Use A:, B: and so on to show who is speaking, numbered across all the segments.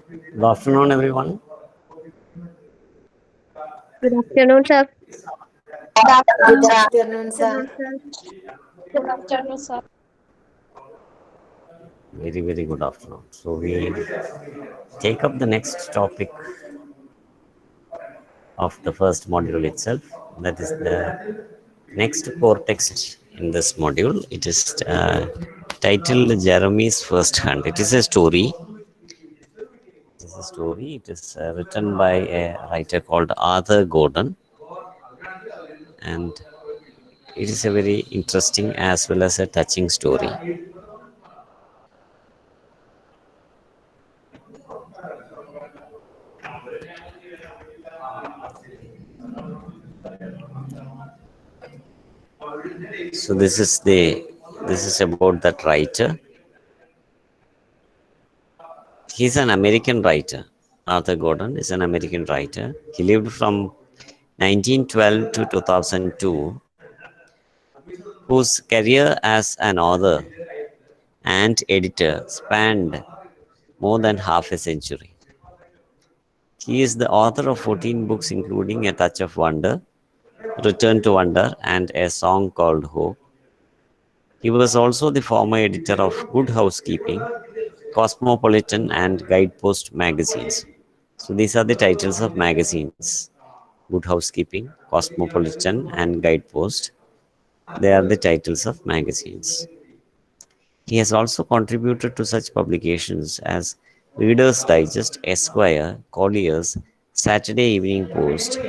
A: Good afternoon, everyone.
B: Good afternoon, sir.
C: Good afternoon, sir.
D: Good afternoon, sir.
A: Very, very good afternoon. So, we take up the next topic of the first module itself. That is the next core text in this module. It is titled Jeremy's First Hunt. It is a story. It is a story. It is written by a writer called Arthur Gordon, and it is a very interesting as well as a touching story. So this is about that writer. He's an American writer. Arthur Gordon is an American writer. He lived from 1912 to 2002, whose career as an author and editor spanned more than half a century. He is the author of 14 books, including A Touch of Wonder, Return to Wonder, and A Song Called Hope. He was also the former editor of Good Housekeeping, Cosmopolitan, and Guidepost magazines. So these are the titles of magazines: Good Housekeeping, Cosmopolitan, and Guidepost. They are the titles of magazines. He has also contributed to such publications as Reader's Digest, Esquire, Collier's, Saturday Evening Post,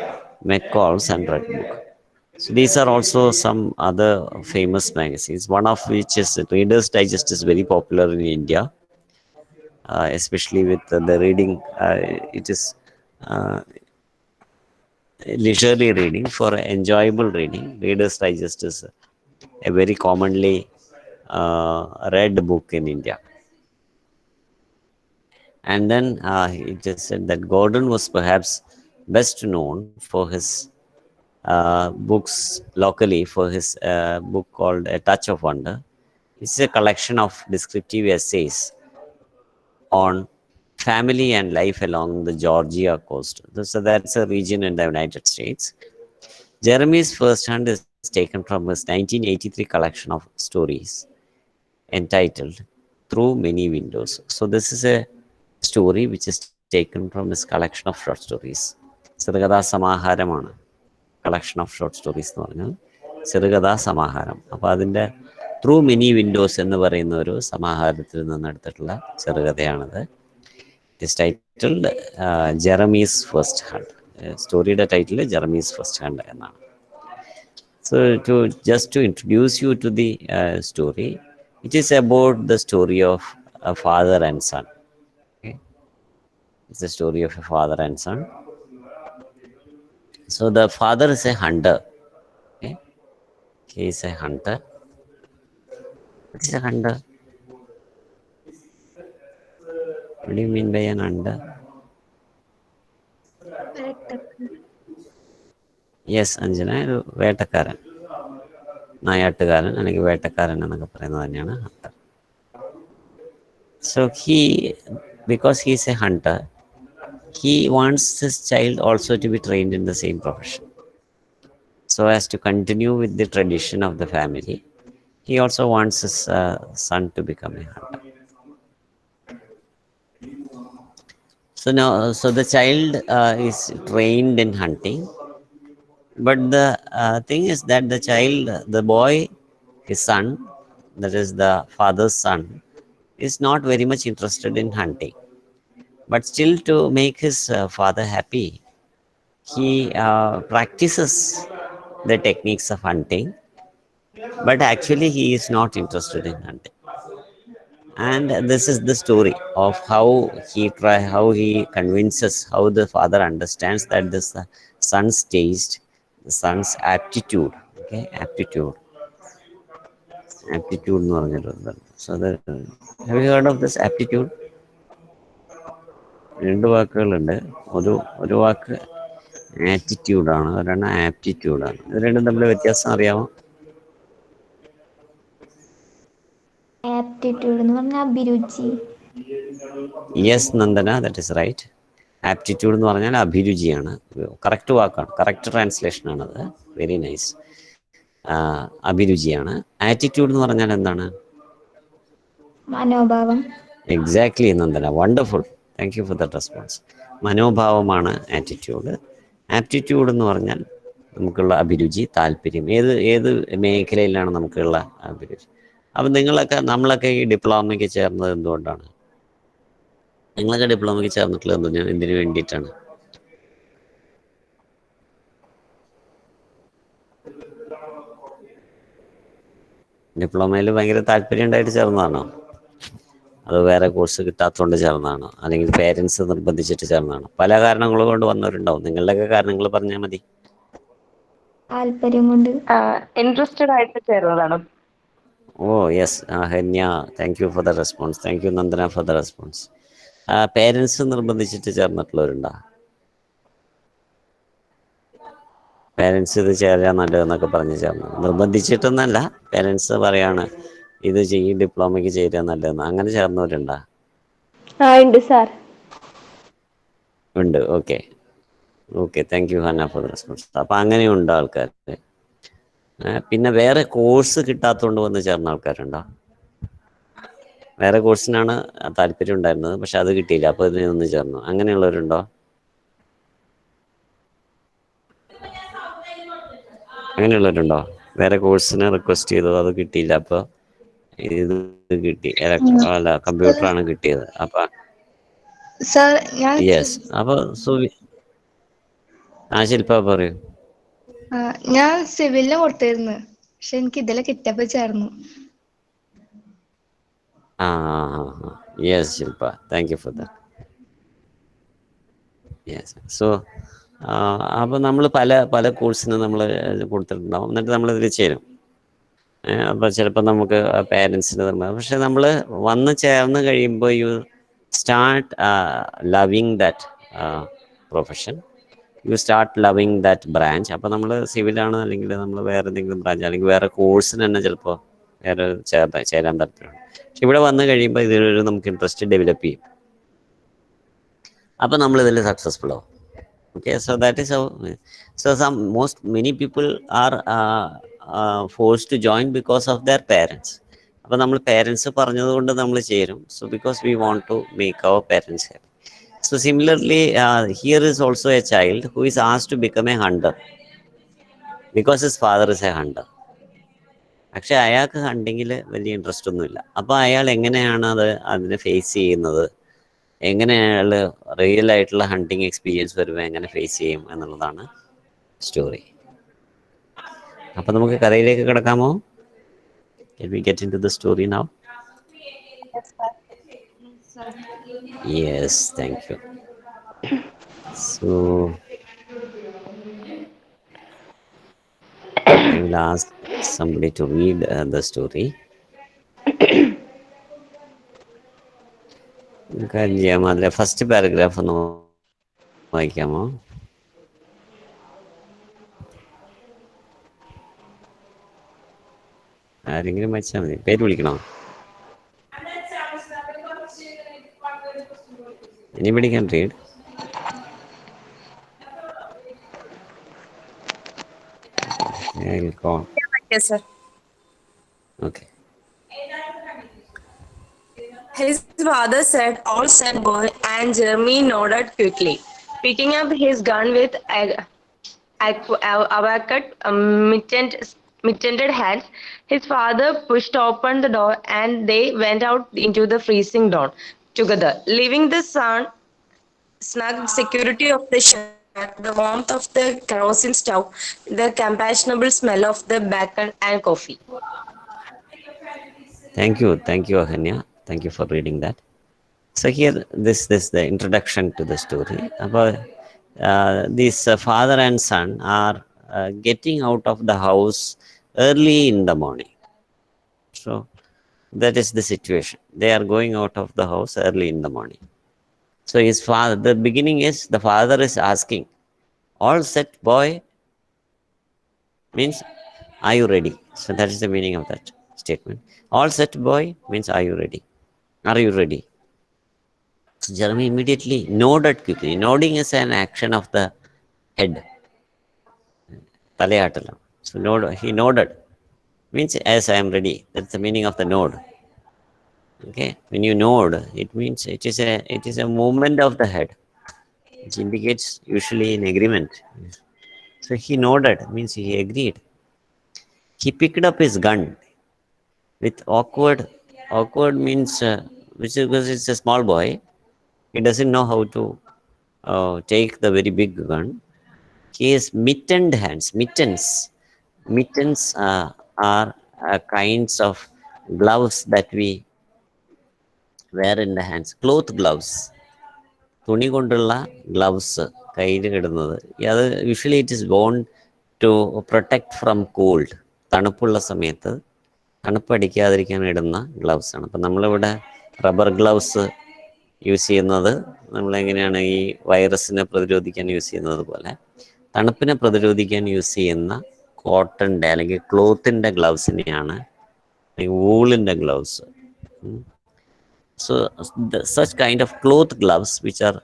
A: McCall's, and Red Book. So these are also some other famous magazines, one of which is Reader's Digest is very popular in India, especially with the reading. It is uh, leisurely reading for enjoyable reading. Reader's Digest is a very commonly read book in India. And then he just said that Gordon was perhaps best known for his books locally, for his book called A Touch of Wonder. It's a collection of descriptive essays on family and life along the Georgia coast. So that's a region in the United States. Jeremy's First Hunt is taken from his 1983 collection of stories entitled Through Many Windows. So this is a story which is taken from his collection of short stories. ചെറുകഥാ സമാഹാരമാണ് collection of short stories എന്ന് പറഞ്ഞാൽ ചെറുകഥാ സമാഹാരം. അപ്പോൾ അതിൻ്റെ through many Windows എന്ന് പറയുന്ന ഒരു സമാഹാരത്തിൽ നിന്ന് എടുത്തിട്ടുള്ള ചെറുകഥയാണിത്. It is titled Jeremy's first hunt. സ്റ്റോറിയുടെ ടൈറ്റിൽ ജെറമീസ് ഫസ്റ്റ് ഹണ്ട് എന്നാണ്. So just to introduce you to the story, it is about the story of a father and son. Okay? It's the story of a father and son. So the father is a hunter. Okay? He is a hunter. What is a hunter? What do you mean by an hunter? Yes Anjana, ഒരു വേട്ടക്കാരൻ, നായാട്ടുകാരൻ അല്ലെങ്കിൽ വേട്ടക്കാരൻ എന്നൊക്കെ പറയുന്നത് തന്നെയാണ് Hunter. So because he is a hunter, he wants his child also to be trained in the same profession, so as to continue with the tradition of the family. He also wants his son to become a hunter. So the child is trained in hunting. But the thing is that the child, the boy, his son, that is the father's son, is not very much interested in hunting. But still, to make his father happy, he practices the techniques of hunting. But actually, he is not interested in hunting. And this is the story of how he convinces, how the father understands that this son's taste, the son's aptitude. Okay, aptitude എന്ന് പറഞ്ഞിട്ടുണ്ട്. So have you heard of this aptitude? രണ്ട് വാക്കുകളുണ്ട്. ഒരു വാക്ക് ആറ്റിറ്റ്യൂഡാണ്, ഒരെണ്ണം ആപ്റ്റിറ്റ്യൂഡാണ്. ഇത് രണ്ടും തമ്മിൽ വ്യത്യാസം അറിയാമോ?
D: ആപ്റ്റിറ്റ്യൂഡ് എന്ന് പറഞ്ഞാൽ അഭിരുചി.
A: Yes Nandana, that is right. Aptitude എന്ന് പറഞ്ഞാൽ അഭിരുചിയാണ്. കറക്റ്റ് വാക്കാണ്, കറക്റ്റ് ട്രാൻസ്ലേഷനാണത്. Very nice. അഭിരുചിയാണ്. ആറ്റിറ്റ്യൂഡ് എന്ന് പറഞ്ഞാൽ എന്താണ്?
B: മനോഭാവം.
A: Exactly Nandana, wonderful. Thank you for that response. മനോഭാവമാണ് ആറ്റിറ്റ്യൂഡ്. ആപ്റ്റിറ്റ്യൂഡ് എന്ന് പറഞ്ഞാൽ നമുക്കുള്ള അഭിരുചി, താല്പര്യം. ഏത് ഏത് മേഖലയിലാണ് നമുക്കുള്ള അഭിരുചി? അപ്പം നമ്മളൊക്കെ ഈ ഡിപ്ലോമയ്ക്ക് ചേർന്നത് എന്തുകൊണ്ടാണ്? നിങ്ങളൊക്കെ ഡിപ്ലോമയ്ക്ക് ചേർന്നിട്ടുള്ളത് എന്തിനു വേണ്ടിയിട്ടാണ്? ഡിപ്ലോമയിൽ ഭയങ്കര താല്പര്യം ഉണ്ടായിട്ട് ചേർന്നതാണോ? അത് വേറെ കോഴ്സ് കിട്ടാത്തതുകൊണ്ട് ചേർന്നതാണോ? അല്ലെങ്കിൽ പേരൻസ് നിർബന്ധിച്ചിട്ട് ചേർന്നതാണോ? പല കാരണങ്ങൾ കൊണ്ട് വന്നവരുണ്ടാവും. നിങ്ങളുടെയൊക്കെ കാരണങ്ങൾ പറഞ്ഞാൽ മതി.
B: താല്പര്യം കൊണ്ട്.
C: ഇൻട്രസ്റ്റഡ് ആയിട്ട് ചേർന്നതാണ്.
A: Oh yes, Hanya, thank you for the response. Thank you Nandana for the response. Parents നിർബന്ധിച്ചിട്ട് ചേർന്നിട്ടുള്ളവരുണ്ടോ? പേരൻസ് ഇത് ചേരാൻ നല്ലതെന്നൊക്കെ പറഞ്ഞ് ചേർന്നു. നിർബന്ധിച്ചിട്ടൊന്നല്ല, പേരൻസ് പറയാണ് ഇത് ഡിപ്ലോമയ്ക്ക് ചേരാൻ നല്ലതെന്ന്. അങ്ങനെ ചേർന്നവരുണ്ടോ?
B: ഉണ്ട് സാർ.
A: ഉണ്ട്. Okay okay, thank you Hanna for the response. അപ്പം അങ്ങനെയുണ്ട് ആൾക്കാർ. പിന്നെ വേറെ കോഴ്സ് കിട്ടാത്തതുകൊണ്ട് വന്ന് ചേർന്ന ആൾക്കാരുണ്ടോ? വേറെ കോഴ്സിനാണ് താല്പര്യം ഉണ്ടായിരുന്നത്, പക്ഷെ അത് കിട്ടിയില്ല, അപ്പോൾ ഇതിനെ ഒന്ന് ചേർന്നു. അങ്ങനെയുള്ളവരുണ്ടോ? അങ്ങനെയുള്ളവരുണ്ടോ? വേറെ കോഴ്സിന് റിക്വസ്റ്റ് ചെയ്തു, അത് കിട്ടിയില്ല, അപ്പോൾ ഇത് കിട്ടി, അല്ല കമ്പ്യൂട്ടറാണ് കിട്ടിയത്. അപ്പം
C: സാർ ഞാൻ
A: യെസ്. അപ്പോൾ ശില്പ പറയൂ.
C: ഞാൻ സിവിലിന് കൊടുത്തിരുന്നു, പക്ഷെ എനിക്ക് ഇതിലെ കിട്ടിയപ്പോ ചേർന്നു.
A: Yes Shilpa, thank you for that. Yes. So അപ്പോൾ നമ്മൾ പല പല കോഴ്സിന് നമ്മൾ കൊടുത്തിട്ടുണ്ടാവും, എന്നിട്ട് നമ്മളിതിൽ ചേരും. അപ്പോൾ ചിലപ്പോൾ നമുക്ക് പേരൻസിന് തരണം. പക്ഷെ നമ്മൾ വന്ന് ചേർന്ന് കഴിയുമ്പോൾ you start loving that profession, you start loving that branch. അപ്പോൾ നമ്മൾ സിവിലാണ്, അല്ലെങ്കിൽ നമ്മൾ വേറെ എന്തെങ്കിലും ബ്രാഞ്ച്, അല്ലെങ്കിൽ വേറെ കോഴ്സിന് തന്നെ ചിലപ്പോൾ വേറെ ചേരാൻ താല്പര്യമാണ്. പക്ഷെ ഇവിടെ വന്നു കഴിയുമ്പോൾ ഇതിലൊരു നമുക്ക് ഇൻട്രസ്റ്റ് ഡെവലപ്പ് ചെയ്യും. അപ്പോൾ നമ്മളിതിൽ സക്സസ്ഫുൾ ആവും. Okay, so that is how. So many people are forced to join because of their parents. അപ്പോൾ നമ്മൾ പേരൻസ് പറഞ്ഞത് കൊണ്ട് നമ്മൾ ചേരും. So because we want to make our parents happy. So similarly here is also a child who is asked to become a hunter because his father is a hunter. പക്ഷെ അയാൾക്ക് ഹണ്ടിങ്ങിൽ വലിയ interest ഒന്നുമില്ല. അപ്പോൾ അയാൾ എങ്ങനെയാണ് അതിനെ ഫേസ് ചെയ്യുന്നത്, എങ്ങനെ അയാൾ റിയൽ ആയിട്ടുള്ള ഹണ്ടിങ് എക്സ്പീരിയൻസ് വരുമ്പോൾ എങ്ങനെ ഫേസ് ചെയ്യും എന്നുള്ളതാണ് സ്റ്റോറി. അപ്പം നമുക്ക് കഥയിലേക്ക് കിടക്കാമോ? Can we get into the story now? Yes, thank you. So I will ask somebody to read the story. അതിലെ ഫസ്റ്റ് പാരഗ്രാഫ് ഒന്ന് വായിക്കാമോ? ആരെങ്കിലും വായിച്ചാൽ മതി. പേര് വിളിക്കണോ? Anybody can read? I will go on.
C: Yes, sir.
A: Okay.
C: His father said, "All set, boy," and Jeremy nodded quickly. Picking up his gun with avocate mittened hands, his father pushed open the door and they went out into the freezing dawn together, leaving the snug security of the shack, the warmth of the kerosene stove, the companionable smell of the bacon and coffee.
A: Thank you, Ahanya. Thank you for reading that. So here, this the introduction to the story about this father and son are getting out of the house early in the morning. So that is the situation. They are going out of the house early in the morning. So his father, the beginning is the father is asking, "All set, boy?" Means, "Are you ready?" So that is the meaning of that statement. All set, boy means, "Are you ready?" Are you ready? So Jeremy immediately nodded quickly. Nodding is an action of the head. Talayatalam. So he nodded. Means as I am ready. That's the meaning of the nod. Okay. When you nod, it means it is a movement of the head, which indicates usually an agreement. So he nodded, means he agreed. He picked up his gun with awkward means which is because it's a small boy. He doesn't know how to take the very big gun. He has mittened hands. Mittens are kinds of gloves that we wear in the hands. Cloth gloves. തുണി കൊണ്ടുള്ള gloves കയ്യിൽ ഇടുന്നത്. അത് usually it is worn to protect from cold. തണുപ്പുള്ള സമയത്ത് തണുപ്പ് അടിക്കാതിരിക്കാൻ ഇടുന്ന gloves ആണ്. അപ്പം നമ്മളിവിടെ റബ്ബർ ഗ്ലൗസ് യൂസ് ചെയ്യുന്നത് നമ്മളെങ്ങനെയാണ് ഈ വൈറസിനെ പ്രതിരോധിക്കാൻ യൂസ് ചെയ്യുന്നത് പോലെ തണുപ്പിനെ പ്രതിരോധിക്കാൻ യൂസ് ചെയ്യുന്ന കോട്ടൻ്റെ അല്ലെങ്കിൽ ക്ലോത്തിൻ്റെ ഗ്ലൗസിനെയാണ് വൂളിൻ്റെ gloves. So such kind of cloth gloves which are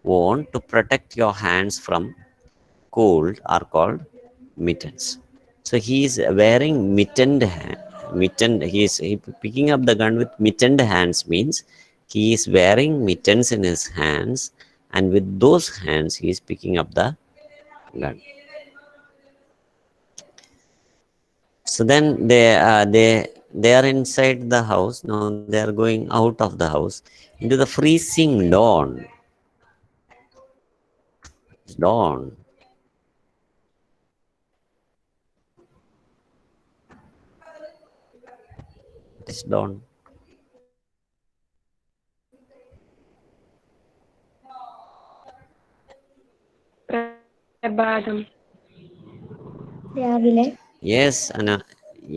A: worn to protect your hands from cold are called mittens. So he is wearing picking up the gun with mittened hands means he is wearing mittens in his hands, and with those hands he is picking up the gun. So then they are inside the house. Now they are going out of the house into the freezing dawn. Dawn. It's dawn.
C: പ്രഭാതം.
B: രാവിലെ.
A: Yes, Anna.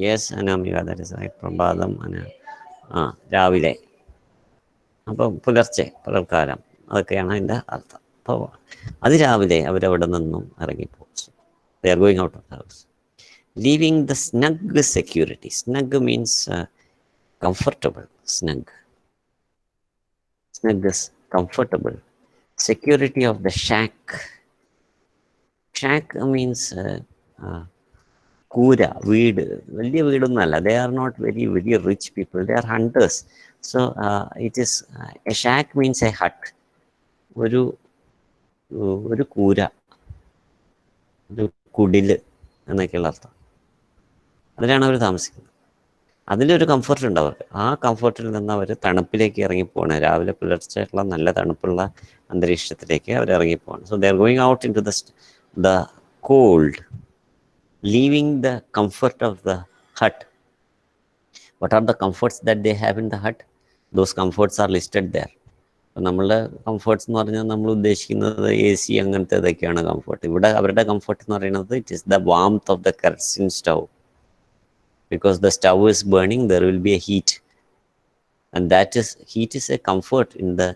A: Yes, Anamika, that is right. പ്രഭാതം രാവിലെ. അപ്പം പുലർച്ചെ പുലർക്കാലം അതൊക്കെയാണ് അതിൻ്റെ അർത്ഥം. അപ്പോൾ അതിരാവിലെ അവരവിടെ നിന്നും ഇറങ്ങിപ്പോകും. They are going out of the house. Leaving the snug security. Snug means comfortable. Snug is comfortable. Security of the shack. Shack means കൂര, വീട്. വലിയ വീടൊന്നുമല്ല. They are not very rich people. They are hunters. So it is a shack means a hut. ഒരു കൂര, ഒരു കുടില് എന്നൊക്കെയുള്ള അർത്ഥം. അതിലാണ് അവർ താമസിക്കുന്നത്. അതിലൊരു comfort ഉണ്ട് അവർക്ക്. ആ കംഫർട്ടിൽ നിന്ന് അവർ തണുപ്പിലേക്ക് ഇറങ്ങിപ്പോവാണ്. രാവിലെ പുലർച്ചെയുള്ള നല്ല തണുപ്പുള്ള അന്തരീക്ഷത്തിലേക്ക് അവർ ഇറങ്ങിപ്പോവാണ്. So they are going out into the cold, leaving the comfort of the hut. What are the comforts that they have in the hut? Those comforts are listed there. നമ്മളുടെ കംഫർട്ട്സ് എന്ന് പറഞ്ഞാൽ നമ്മൾ ഉദ്ദേശിക്കുന്നത് A C അങ്ങനത്തെ ഇതൊക്കെയാണ് comfort. ഇവിടെ അവരുടെ comfort എന്ന് പറയുന്നത് it is the warmth of the kerosene stove. Because the stove is burning, there will be a heat, and heat is a comfort in the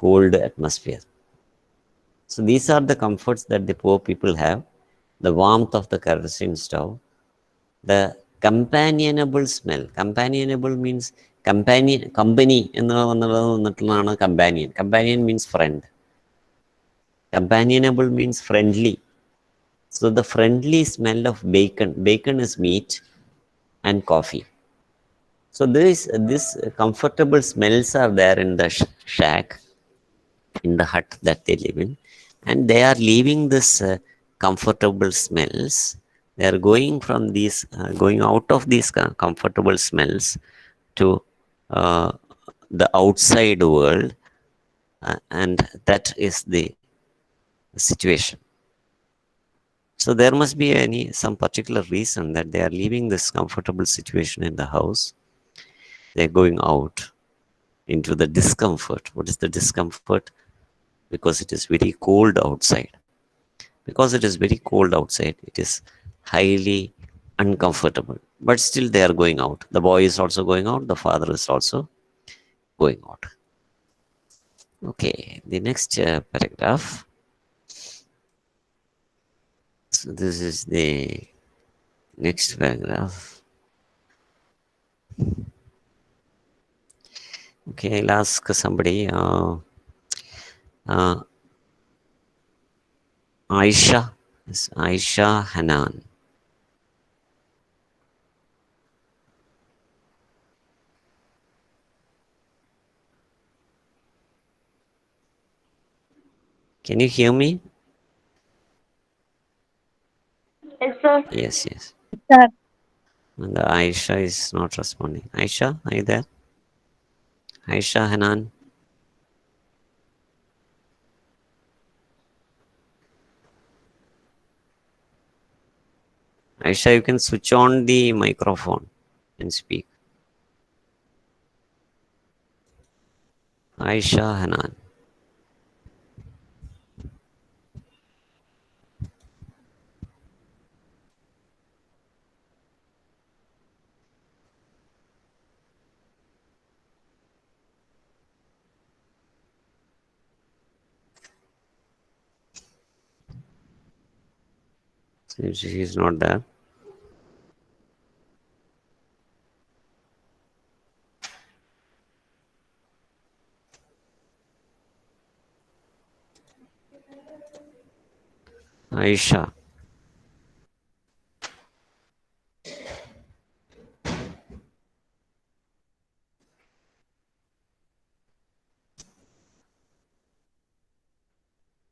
A: cold atmosphere. So these are the comforts that the poor people have: the warmth of the kerosene stove, the companionable smell. Companionable means company എന്നുള്ളത് വന്നിട്ടുള്ളതാണ് companion. Companion means friend. Companionable means friendly. So the friendly smell of bacon. Bacon is meat and coffee. So this comfortable smells are there in the shack, in the hut that they live in, and they are leaving this comfortable smells. They are going from these going out of these comfortable smells to the outside world, and that is the situation. So there must be some particular reason that they are leaving this comfortable situation in the house. They're going out into the discomfort. What is the discomfort? Because it is very cold outside. Because it is very cold outside, it is highly uncomfortable. But still they are going out. The boy is also going out. The father is also going out. Okay, the next paragraph. So this is the next paragraph. Okay, I'll ask somebody. Uh, Aisha is Aisha Hanan. Can you hear me?
B: Yes, sir.
A: Yes, yes.
B: Sir.
A: And Aisha is not responding. Aisha, are you there? Aisha Hanan. Aisha, you can switch on the microphone and speak. Aisha Hanan. Since she is not there. Aisha.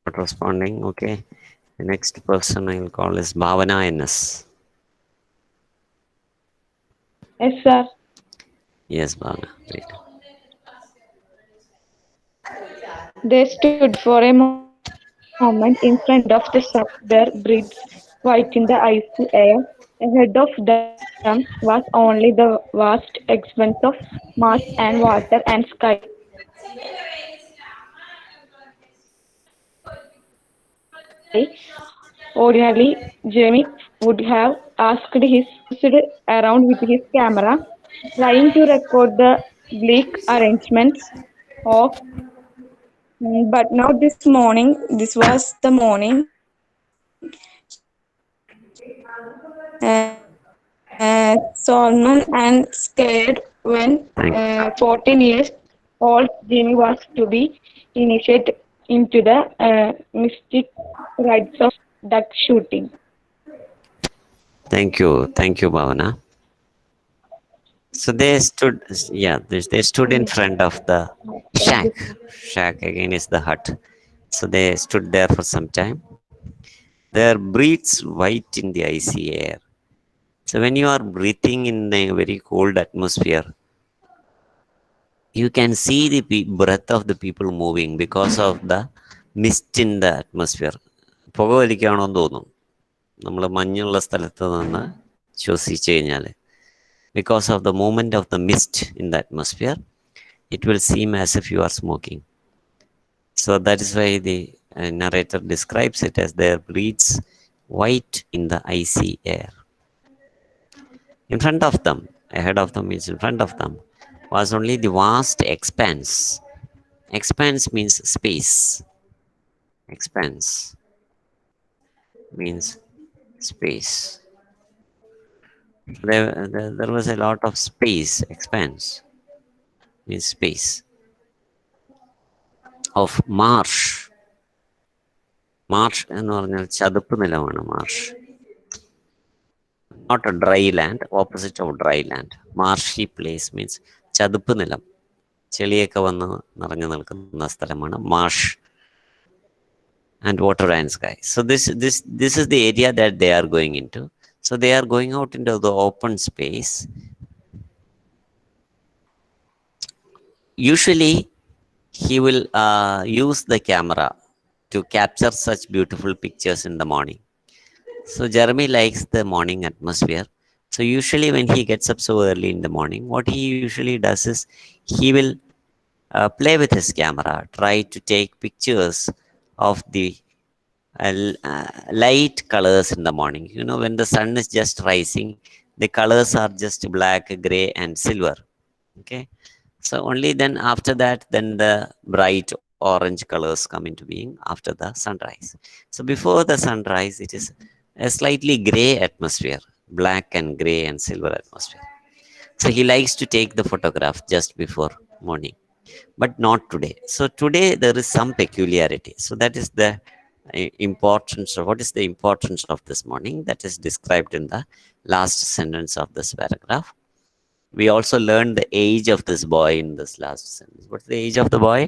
A: Not responding. Okay. The next person I will call is Bhavana NS.
B: Yes, sir.
A: Yes, Bhavana. Great.
B: They stood for a moment in front of the shop, their breaths white in the icy air. Ahead of them was only the vast expanse of Mars and water and sky. Ordinarily, Jamie would have asked his around with his camera, trying to record the bleak arrangements of. But not this morning. This was the morning. Solomon and scared when
A: Thank
B: 14 years old Jimmy was to be initiated into the mystic rites of duck shooting.
A: Thank you. Thank you, Bhavana. So they stood, yeah, they stood in front of the shack. Shack again is the hut. So they stood there for some time. Their breaths white in the icy air. So when you are breathing in a very cold atmosphere, you can see the breath of the people moving because of the mist in the atmosphere. പുക വലിക്കുകയാണെന്ന് തോന്നും നമ്മൾ മഞ്ഞുള്ള സ്ഥലത്ത് നിന്ന് ശ്വസിച്ചു കഴിഞ്ഞാൽ because of the movement of the mist in the atmosphere, it will seem as if you are smoking. So that is why the narrator describes it as their breaths white in the icy air. In front of them, ahead of them means in front of them, was only the vast expanse. Expanse means space. Expanse means space. There was a lot of space. Expanse means space of marsh. Marsh എന്ന് പറഞ്ഞാൽ ചതുപ്പ് നിലമാണ് marsh. Not a dry land, opposite of dry land. Marshy place means ചതുപ്പ് നിലം. ചെളിയൊക്കെ വന്ന് നിറഞ്ഞു നിൽക്കുന്ന സ്ഥലമാണ് marsh and water and sky. So this is the area that they are going into. So they are going out into the open space. Usually he will use the camera to capture such beautiful pictures in the morning. So Jeremy likes the morning atmosphere. So usually when he gets up so early in the morning, what he usually does is he will play with his camera, try to take pictures of the light colors in the morning. You know, when the sun is just rising, the colors are just black, gray, and silver. Okay, so only then after that, then the bright orange colors come into being after the sunrise. So before the sunrise, it is a slightly gray atmosphere, black and gray and silver atmosphere. So he likes to take the photograph just before morning. but not today. So today there is some peculiarity. So that is the importance of what is the importance of this morning that is described in the last sentence of this paragraph. We also learned the age of this boy in this last sentence. What's the age of the boy?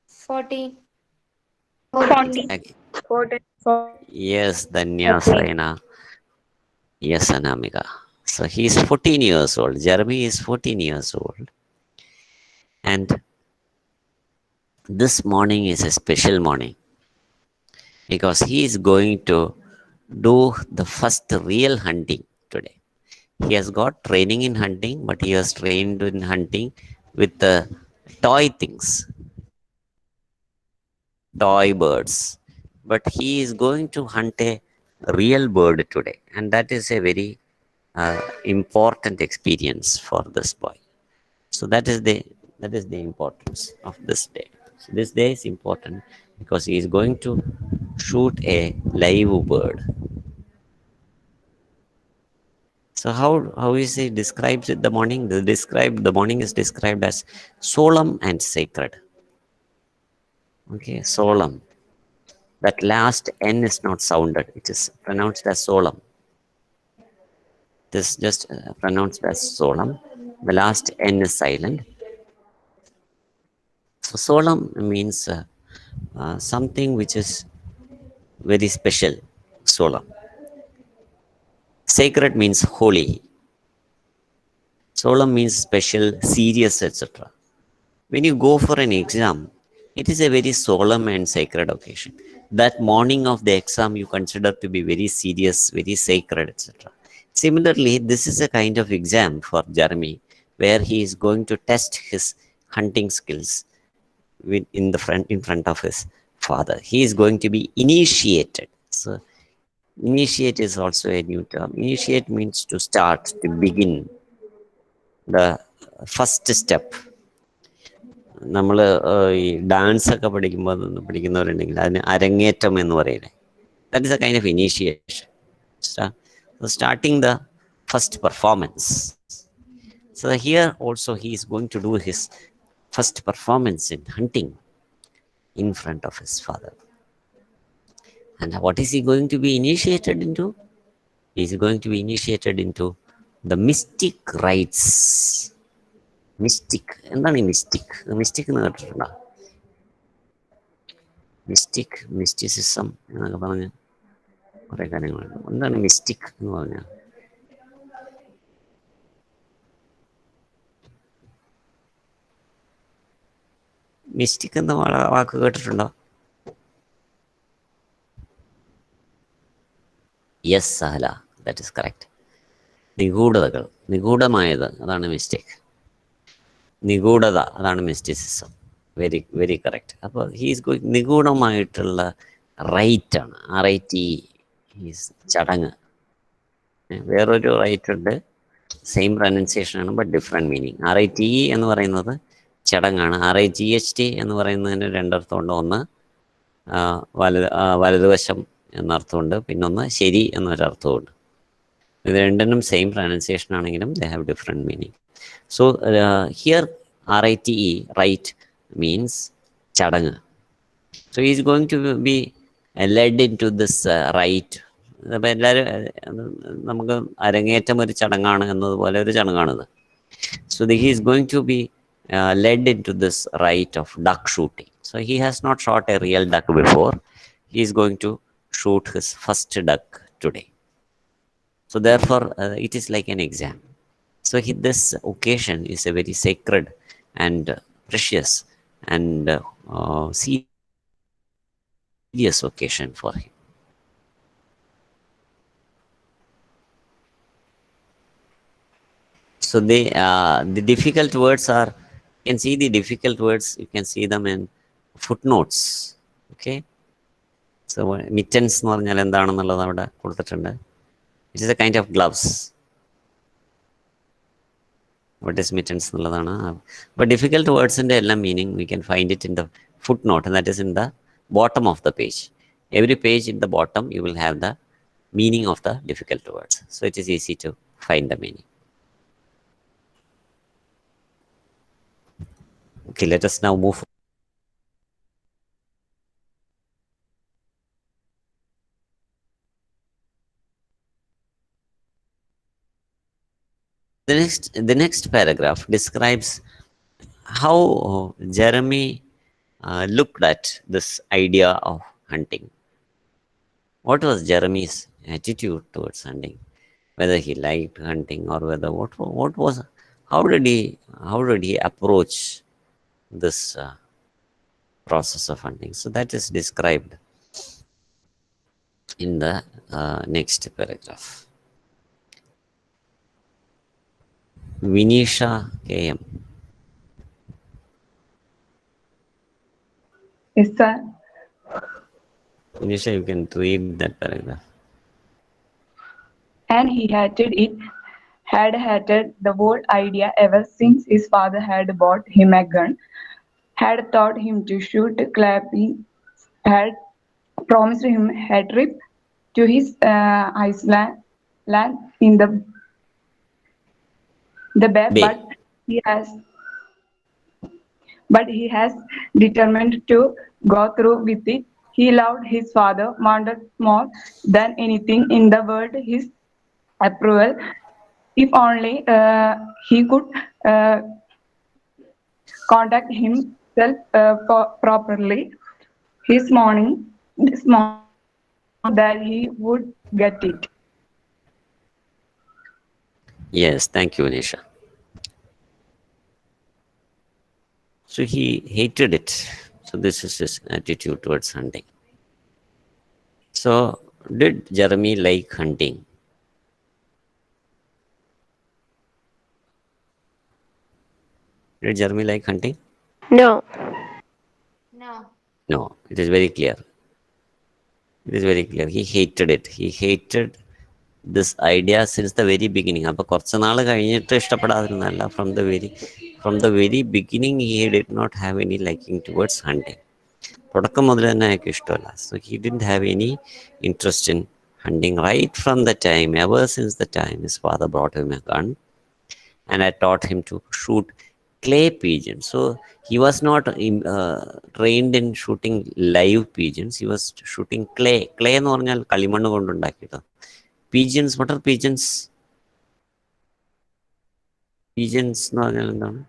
D: 14.
B: 14.
A: Ag-
B: 14.
A: Yes, Danya Saina. Yes, Anamika. So he's 14 years old. Jeremy is 14 years old. And this morning is a special morning because he is going to do the first real hunting today. He has got training in hunting, but he was trained in hunting with the toy things, toy birds. But he is going to hunt a real bird today, and that is a very important experience for this boy. So that is the importance of this day. So this day is important because he is going to shoot a live bird. So how is he describes it the morning? The morning is described as solemn and sacred. Okay, solemn. That last N is not sounded. It is pronounced as solemn. This just pronounced as solemn. The last N is silent. So solemn means something which is very special. Solemn. Sacred means holy. Solemn means special, serious, etc. When you go for an exam, it is a very solemn and sacred occasion. That morning of the exam you consider to be very serious, very sacred, etc. Similarly, this is a kind of exam for Jeremy where he is going to test his hunting skills in front of his father. He is going to be initiated. So initiate is also a new term. Initiate means to start, to begin, the first step. നമ്മൾ ഈ dance ഒക്കെ പഠിക്കുന്നവരുണ്ടെങ്കിൽ അതിന് അരങ്ങേറ്റം എന്ന് പറയില്ലേ, that is A kind of initiation, starting the first performance. So here also he is going to do his first performance in hunting in front of his father. And what is he going to be initiated into? He is going to be initiated into the mystic rites. Mystic എന്താണ് ഈ mystic? Mystic എന്ന് കേട്ടിട്ടുണ്ടോ? Mystic, mysticism എന്നൊക്കെ പറഞ്ഞ് കുറേ കാര്യങ്ങളുണ്ട്. എന്താണ് mystic എന്ന് പറഞ്ഞാൽ? മിസ്റ്റിക് എന്ന വാക്ക് കേട്ടിട്ടുണ്ടോ? Yes Sahala, that is correct. നിഗൂഢതകൾ, നിഗൂഢമായത്, അതാണ് മിസ്റ്റിക്. നിഗൂഢത, അതാണ് മിസ്റ്റിസിസം. Very very correct. അപ്പോൾ ഹീസ് ഗോയിങ് നിഗൂഢമായിട്ടുള്ള റൈറ്റാണ്. RITE ഈസ് ചടങ്ങ്. വേറൊരു റൈറ്റ് ഉണ്ട്, സെയിം പ്രൊനൗൺസിയേഷനാണ് ബട്ട് ഡിഫറെൻറ്റ് മീനിങ്. RITE എന്ന് പറയുന്നത് ചടങ്ങാണ്. RIGHT എന്ന് പറയുന്നതിന് രണ്ടർത്ഥമുണ്ട്. ഒന്ന് വലതുവശം എന്നർത്ഥമുണ്ട്, പിന്നൊന്ന് ശരി എന്നൊരർത്ഥമുണ്ട്. ഇത് രണ്ടിനും സെയിം പ്രൊനൗൺസിയേഷൻ ആണെങ്കിലും they have different meaning. So here RITE, right, means ചടങ്ങ്. So he is going to be led into this rite. അപ്പോൾ എല്ലാവരും നമുക്ക് അരങ്ങേറ്റം ഒരു ചടങ്ങാണ് എന്നതുപോലെ ഒരു ചടങ്ങാണിത്. So he is going to be led into this rite of duck shooting. So he has not shot a real duck before. He is going to shoot his first duck today. So therefore it is like an exam. So this occasion is a very sacred and precious and serious occasion for him. So the difficult words are, you can see the difficult words, you can see them in footnotes. Okay. So mittens എന്ന് പറഞ്ഞാൽ എന്താണെന്നുള്ളത് അവിടെ കൊടുത്തിട്ടുണ്ട്. It is a kind of gloves. What is mittens എന്നുള്ളതാണ്. But difficult wordsന്റെ എല്ലാം meaning we can find it in the footnote, and that is in the bottom of the page. Every page in the bottom you will have the meaning of the difficult words. So it is easy to find the meaning. Okay, let us now move. The next paragraph describes how Jeremy looked at this idea of hunting. What was Jeremy's attitude towards hunting? Whether he liked hunting or whether what was how did he approach this process of hunting? So that is described in the next paragraph. Vinisha KM.
B: Yes, sir.
A: Vinisha, you can read that paragraph.
B: And he hated it, had hated the whole idea ever since his father had bought him a gun, had taught him to shoot clapping, had promised him a trip to his Iceland land in the bay,
A: Bay.
B: he has but he has determined to go through with it. He loved his father, wanted more than anything in the world his approval. If only he could uh, conduct himself properly, this morning he knew that he would get it.
A: Yes, thank you, Vinisha. So he hated it. So this is his attitude towards hunting. So did Jeremy like hunting? Did Jeremy like hunting?
C: No.
D: No.
A: No, it is very clear. It is very clear. He hated it. He hated this idea since the very beginning. അപ്പോൾ കുറച്ച് നാൾ കഴിഞ്ഞിട്ട് ഇഷ്ടപ്പെടാതിരുന്നല്ല. From the very beginning he did not have any liking towards hunting. തുടക്കം മുതൽ തന്നെ അയാൾക്ക് ഇഷ്ടമല്ല. So he didn't have any interest in hunting right from the time, ever since the time his father brought him a gun and I taught him to shoot clay pigeons. So he was not trained in shooting live pigeons. He was shooting clay. Clay എന്ന് പറഞ്ഞാൽ കളിമണ്ണ് കൊണ്ടുണ്ടാക്കിയത്. Pigeons, what are pigeons? Pigeons എന്ന് പറഞ്ഞാൽ എന്താണ്?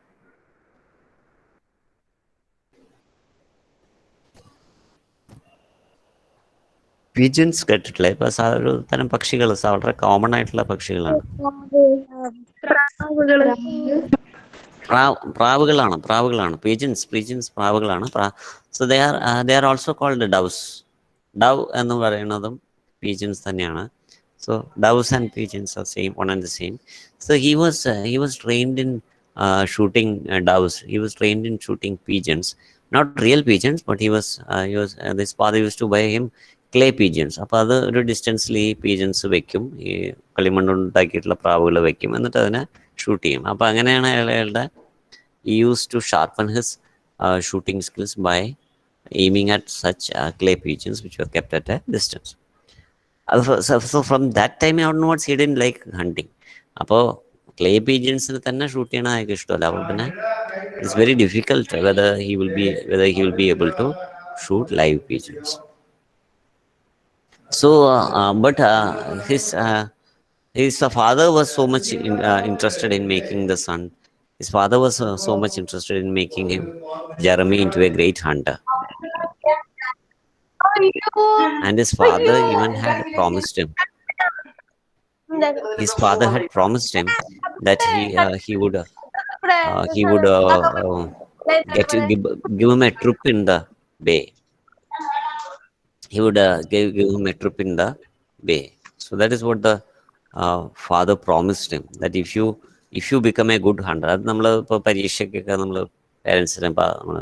A: Pigeons കേട്ടിട്ടില്ലേ? ഇപ്പൊ ഒരു തരം പക്ഷികൾ വളരെ കോമൺ ആയിട്ടുള്ള പക്ഷികളാണ്. പ്രാവുകളാണ്. Pigeons പ്രാവുകളാണ്. So they are also called doves. Dove എന്ന് പറയുന്നതും pigeons തന്നെയാണ്. So doves and pigeons are same, one and the same. So he was trained in shooting doves. He was trained in shooting pigeons, not real pigeons, but his father used to buy him clay pigeons. അപ്പോൾ അത് ഒരു ഡിസ്റ്റൻസിൽ ഈ pigeons വെക്കും, ഈ കളിമണ്ണ് ഉണ്ടാക്കിയിട്ടുള്ള പ്രാവുകൾ വെക്കും, എന്നിട്ട് അതിനെ ഷൂട്ട് ചെയ്യും. അപ്പോൾ അങ്ങനെയാണ് അയാളുടെ he used to sharpen his shooting skills by aiming at such clay pigeons which were kept at a distance. So from that time onwards he didn't like hunting. അപ്പോൾ ക്ലേ പീജൻസിന് തന്നെ ഷൂട്ട് ചെയ്യണ അയാൾക്ക് ഇഷ്ടമല്ല. അപ്പോൾ പിന്നെ it's very difficult whether he will be able to shoot live pigeons. So but his father was so much interested in making the son. His father was so much interested in making him, Jeremy, into a great hunter. And his father even had promised him. His father had promised him that he would give him a trip in the bay. He would give him a trip in the bay. So that is what the father promised him, that if you become a good hunter, അത് നമ്മൾ ഇപ്പോൾ പരീക്ഷയ്ക്കൊക്കെ നമ്മൾ പേരൻസിനെ നമ്മൾ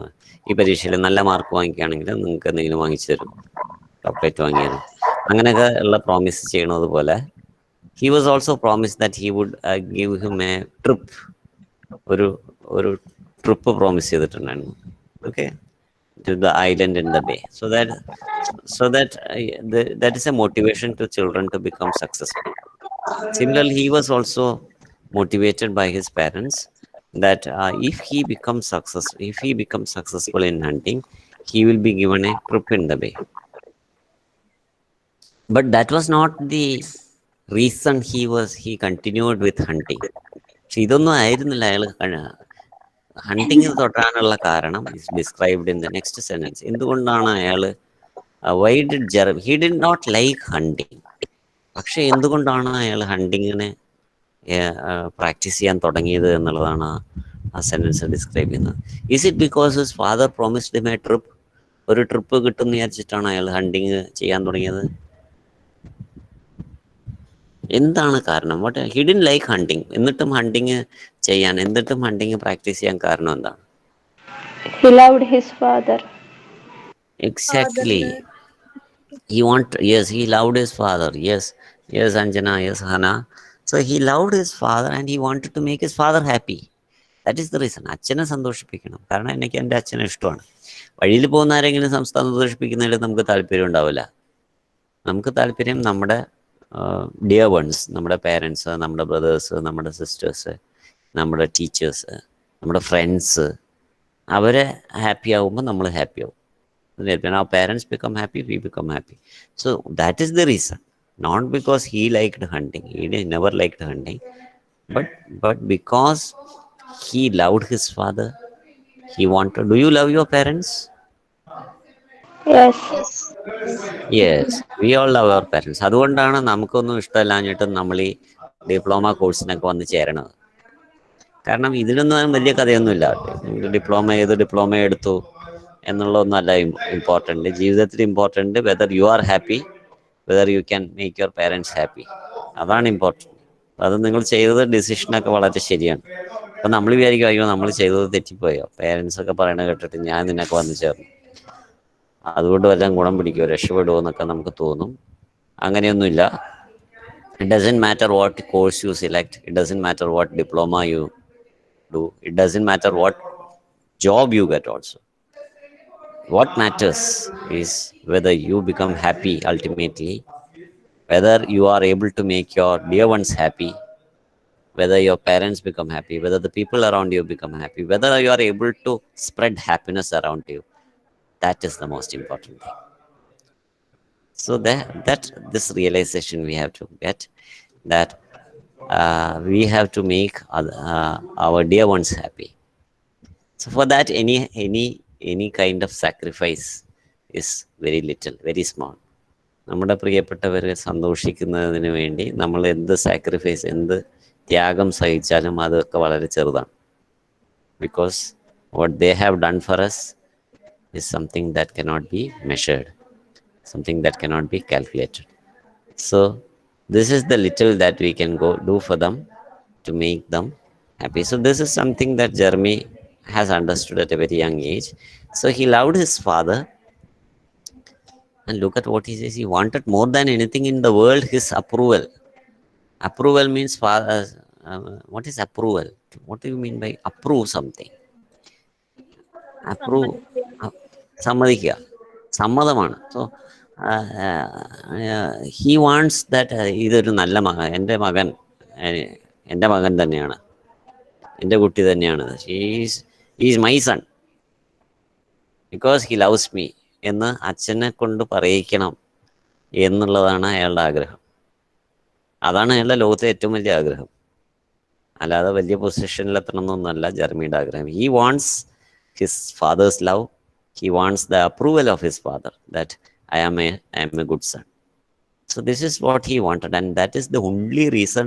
A: ഈ പരീക്ഷയിൽ നല്ല mark വാങ്ങിക്കുകയാണെങ്കിൽ നിങ്ങൾക്ക് എന്തെങ്കിലും വാങ്ങിച്ചു തരും, ചോക്ലേറ്റ് വാങ്ങിയാലും, അങ്ങനെയൊക്കെ ഉള്ള പ്രോമിസ് ചെയ്യണത് പോലെ he was also promised that he would give him a trip, ഒരു ട്രിപ്പ് പ്രോമിസ് ചെയ്തിട്ടുണ്ടായിരുന്നു, okay, to the island in the bay. So that that is a motivation to children to become successful. Similarly, he was also motivated by his parents that if he becomes successful in hunting, he will be given a trip in the bay. But that was not the reason he continued with hunting. പക്ഷെ ഇതൊന്നും ആയിരുന്നില്ല അയാൾ hunting തൊട്ടാനുള്ള കാരണം is described in the next sentence. എന്തുകൊണ്ടാണ് അയാൾ why did Jeremy, he did not like hunting, പക്ഷെ എന്തുകൊണ്ടാണ് അയാൾ ഹണ്ടിങ്ങിനെ പ്രാക്ടീസ് ചെയ്യാൻ തുടങ്ങിയത് എന്നുള്ളതാണ് ആ സെന്റൻസ് ഡിസ്ക്രൈബ് ചെയ്യുന്നത്. Is it because his father promised him A trip, ഒരു ട്രിപ്പ് കിട്ടും എന്ന് വിചാരിച്ചിട്ടാണ് അയാൾ ഹണ്ടിങ് ചെയ്യാൻ തുടങ്ങിയത്? എന്താണ് കാരണം? What he didn't like hunting, എന്നിട്ടും ഹണ്ടിങ് ചെയ്യാൻ, എന്നിട്ടും ഹണ്ടിങ് പ്രാക്ടീസ് ചെയ്യാൻ കാരണം എന്താണ്?
B: He loved his father.
A: Exactly. Yes, he loved his father. Yes, Anjana, yes, Hana. So he loved his father and he wanted to make his father happy. That is the reason. അച്ഛനെ സന്തോഷിപ്പിക്കണം. കാരണം എനിക്ക് എൻ്റെ അച്ഛനെ ഇഷ്ടമാണ്. വഴിയിൽ പോകുന്ന ആരെങ്കിലും സന്തോഷിപ്പിക്കുന്നതിൽ നമുക്ക് താല്പര്യം ഉണ്ടാവില്ല. നമുക്ക് താല്പര്യം നമ്മുടെ ഡിയർ വൺസ്, നമ്മുടെ പേരൻസ്, നമ്മുടെ ബ്രദേഴ്സ്, നമ്മുടെ സിസ്റ്റേഴ്സ്, നമ്മുടെ ടീച്ചേഴ്സ്, നമ്മുടെ ഫ്രണ്ട്സ്, അവരെ ഹാപ്പി ആകുമ്പോൾ നമ്മൾ ഹാപ്പി ആവും. When our parents become happy, we become happy. So that is the reason. Not because he liked hunting. He never liked hunting. But because he loved his father. He wanted. Do you love your parents?
B: Yes.
A: Yes. We all love our parents. അതുകൊണ്ടാണ് നമുക്കൊന്നും ഇഷ്ടമല്ലാഞ്ഞിട്ട് നമ്മൾ ഈ diploma കോഴ്സിനൊക്കെ വന്ന് ചേരണത്. കാരണം ഇതിനൊന്നും വലിയ കഥയൊന്നുമില്ല. Diploma എടുത്തു എന്നുള്ളതൊന്നുമല്ല important. ജീവിതത്തിൽ important whether you are happy, whether you can make your parents happy. അതാണ് ഇമ്പോർട്ടൻ്റ്. അത് നിങ്ങൾ ചെയ്തത് ഡിസിഷനൊക്കെ വളരെ ശരിയാണ്. അപ്പം നമ്മൾ വിചാരിക്കും അയ്യോ നമ്മൾ ചെയ്തത് തെറ്റിപ്പോയോ, പേരൻസ് ഒക്കെ പറയണത് കേട്ടിട്ട് ഞാൻ നിന്നൊക്കെ വന്നു ചേർന്നു, അതുകൊണ്ട് വല്ലതും ഗുണം പിടിക്കുമോ, രക്ഷപ്പെടുമോ എന്നൊക്കെ നമുക്ക് തോന്നും. അങ്ങനെയൊന്നുമില്ല. It doesn't matter what course you select. It doesn't matter what diploma you do. It doesn't matter what job you get also. What matters is whether you become happy ultimately, whether you are able to make your dear ones happy, whether your parents become happy, whether the people around you become happy, whether you are able to spread happiness around you. That is the most important thing. So that this realization we have to get, that we have to make our dear ones happy. So for that, any kind of sacrifice is very little, very small. നമ്മുടെ പ്രിയപ്പെട്ടവരെ സന്തോഷിക്കുന്നതിന് വേണ്ടി നമ്മൾ എന്ത് sacrifice, എന്ത് ത്യാഗം സഹിച്ചാലും അതൊക്കെ വളരെ ചെറുതാണ്. Because what they have done for us is something that cannot be measured, something that cannot be calculated. So this is the little that we can go do for them to make them happy. So this is something that Jeremy has understood at a very young age. So he loved his father, and look at what he says. He wanted more than anything in the world his approval. Approval means father. What is approval? What do you mean by approve something? Approve. സമ്മതിക്കുക, സമ്മതമാണ്. So he wants that ഇതൊരു നല്ല മകൻ, എൻ്റെ മകൻ തന്നെയാണ്, എൻ്റെ കുട്ടി തന്നെയാണ്, is my son because he loves me എന്ന് അച്ഛനെ കൊണ്ട് പറയിക്കണം എന്നുള്ളതാണ് അയാളുടെ ആഗ്രഹം. അതാണ് അയാളുടെ ലോകത്തെ ഏറ്റവും വലിയ ആഗ്രഹം. അല്ലാതെ വലിയ പൊസിഷനിലെത്തണം എന്നൊന്നുമല്ല ജെർമിയുടെ ആഗ്രഹം. He wants his fathers love. He wants the approval of his father, that I am a good son. So this is what he wanted, and that is the only reason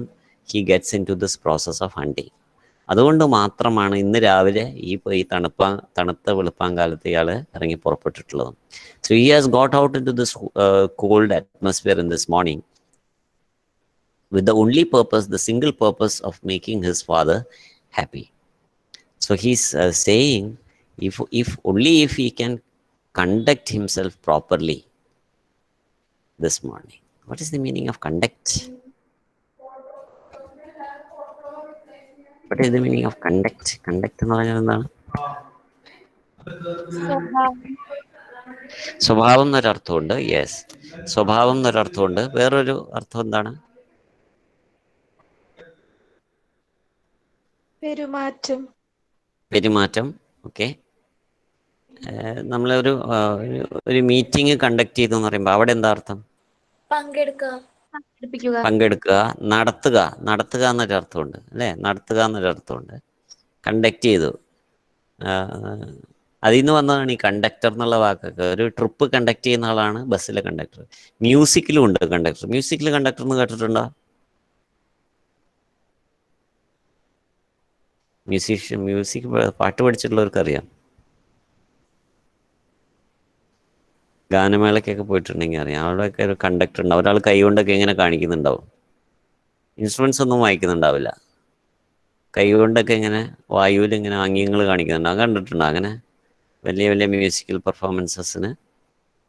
A: he gets into this process of hunting. അതുകൊണ്ട് മാത്രമാണ് ഇന്ന് രാവിലെ ഈ തണുത്ത വെളുപ്പാങ്കാലത്ത് ഇയാൾ ഇറങ്ങി പുറപ്പെട്ടിട്ടുള്ളത്. So he has got out into this cold atmosphere in this morning with the only purpose, the single purpose of making his father happy. So he's saying, if only if he can conduct himself properly this morning. What is the meaning of conduct? What is the meaning of conduct? Conduct എന്ന് പറഞ്ഞാൽ എന്താണ്? സ്വഭാവം എന്നൊരർത്ഥമുണ്ട്. Yes, സ്വഭാവം എന്നൊരർത്ഥമുണ്ട്. വേറൊരു അർത്ഥം എന്താണ്?
E: പെരുമാറ്റം.
A: പെരുമാറ്റം. ഓക്കെ, നമ്മളൊരു ഒരു മീറ്റിംഗ് കണ്ടക്ട് ചെയ്തു എന്ന് പറയുമ്പോൾ അവിടെ എന്താ അർത്ഥം? പങ്കെടുക്കുക, നടത്തുക. നടത്തുക എന്നൊരു അർത്ഥമുണ്ട് അല്ലേ? നടത്തുക എന്നൊരു അർത്ഥമുണ്ട്. കണ്ടക്ട് ചെയ്തു, അതിൽ നിന്ന് വന്നതാണ് ഈ കണ്ടക്ടർ എന്നുള്ള വാക്കൊക്കെ. ഒരു ട്രിപ്പ് കണ്ടക്ട് ചെയ്യുന്ന ആളാണ് ബസ്സിലെ കണ്ടക്ടർ. മ്യൂസിക്കിലും ഉണ്ട് കണ്ടക്ടർ. മ്യൂസിക്കിൽ കണ്ടക്ടർ എന്ന് കേട്ടിട്ടുണ്ടോ? മ്യൂസിക് പാട്ട് പഠിച്ചിട്ടുള്ളവർക്ക് അറിയാം. ഗാനമേളയ്ക്കൊക്കെ പോയിട്ടുണ്ടെങ്കിൽ അറിയാം. അവിടെയൊക്കെ ഒരു കണ്ടക്ടർ ഉണ്ടാവും. ഒരാൾ കൈ കൊണ്ടൊക്കെ ഇങ്ങനെ കാണിക്കുന്നുണ്ടാവും. ഇൻസ്ട്രുമെന്റ്സ് ഒന്നും വായിക്കുന്നുണ്ടാവില്ല, കൈ കൊണ്ടൊക്കെ ഇങ്ങനെ വായുവിൽ ഇങ്ങനെ ആംഗ്യങ്ങൾ കാണിക്കുന്നുണ്ടാവും. കണ്ടിട്ടുണ്ടോ അങ്ങനെ? വലിയ വലിയ മ്യൂസിക്കൽ പെർഫോമൻസസിന്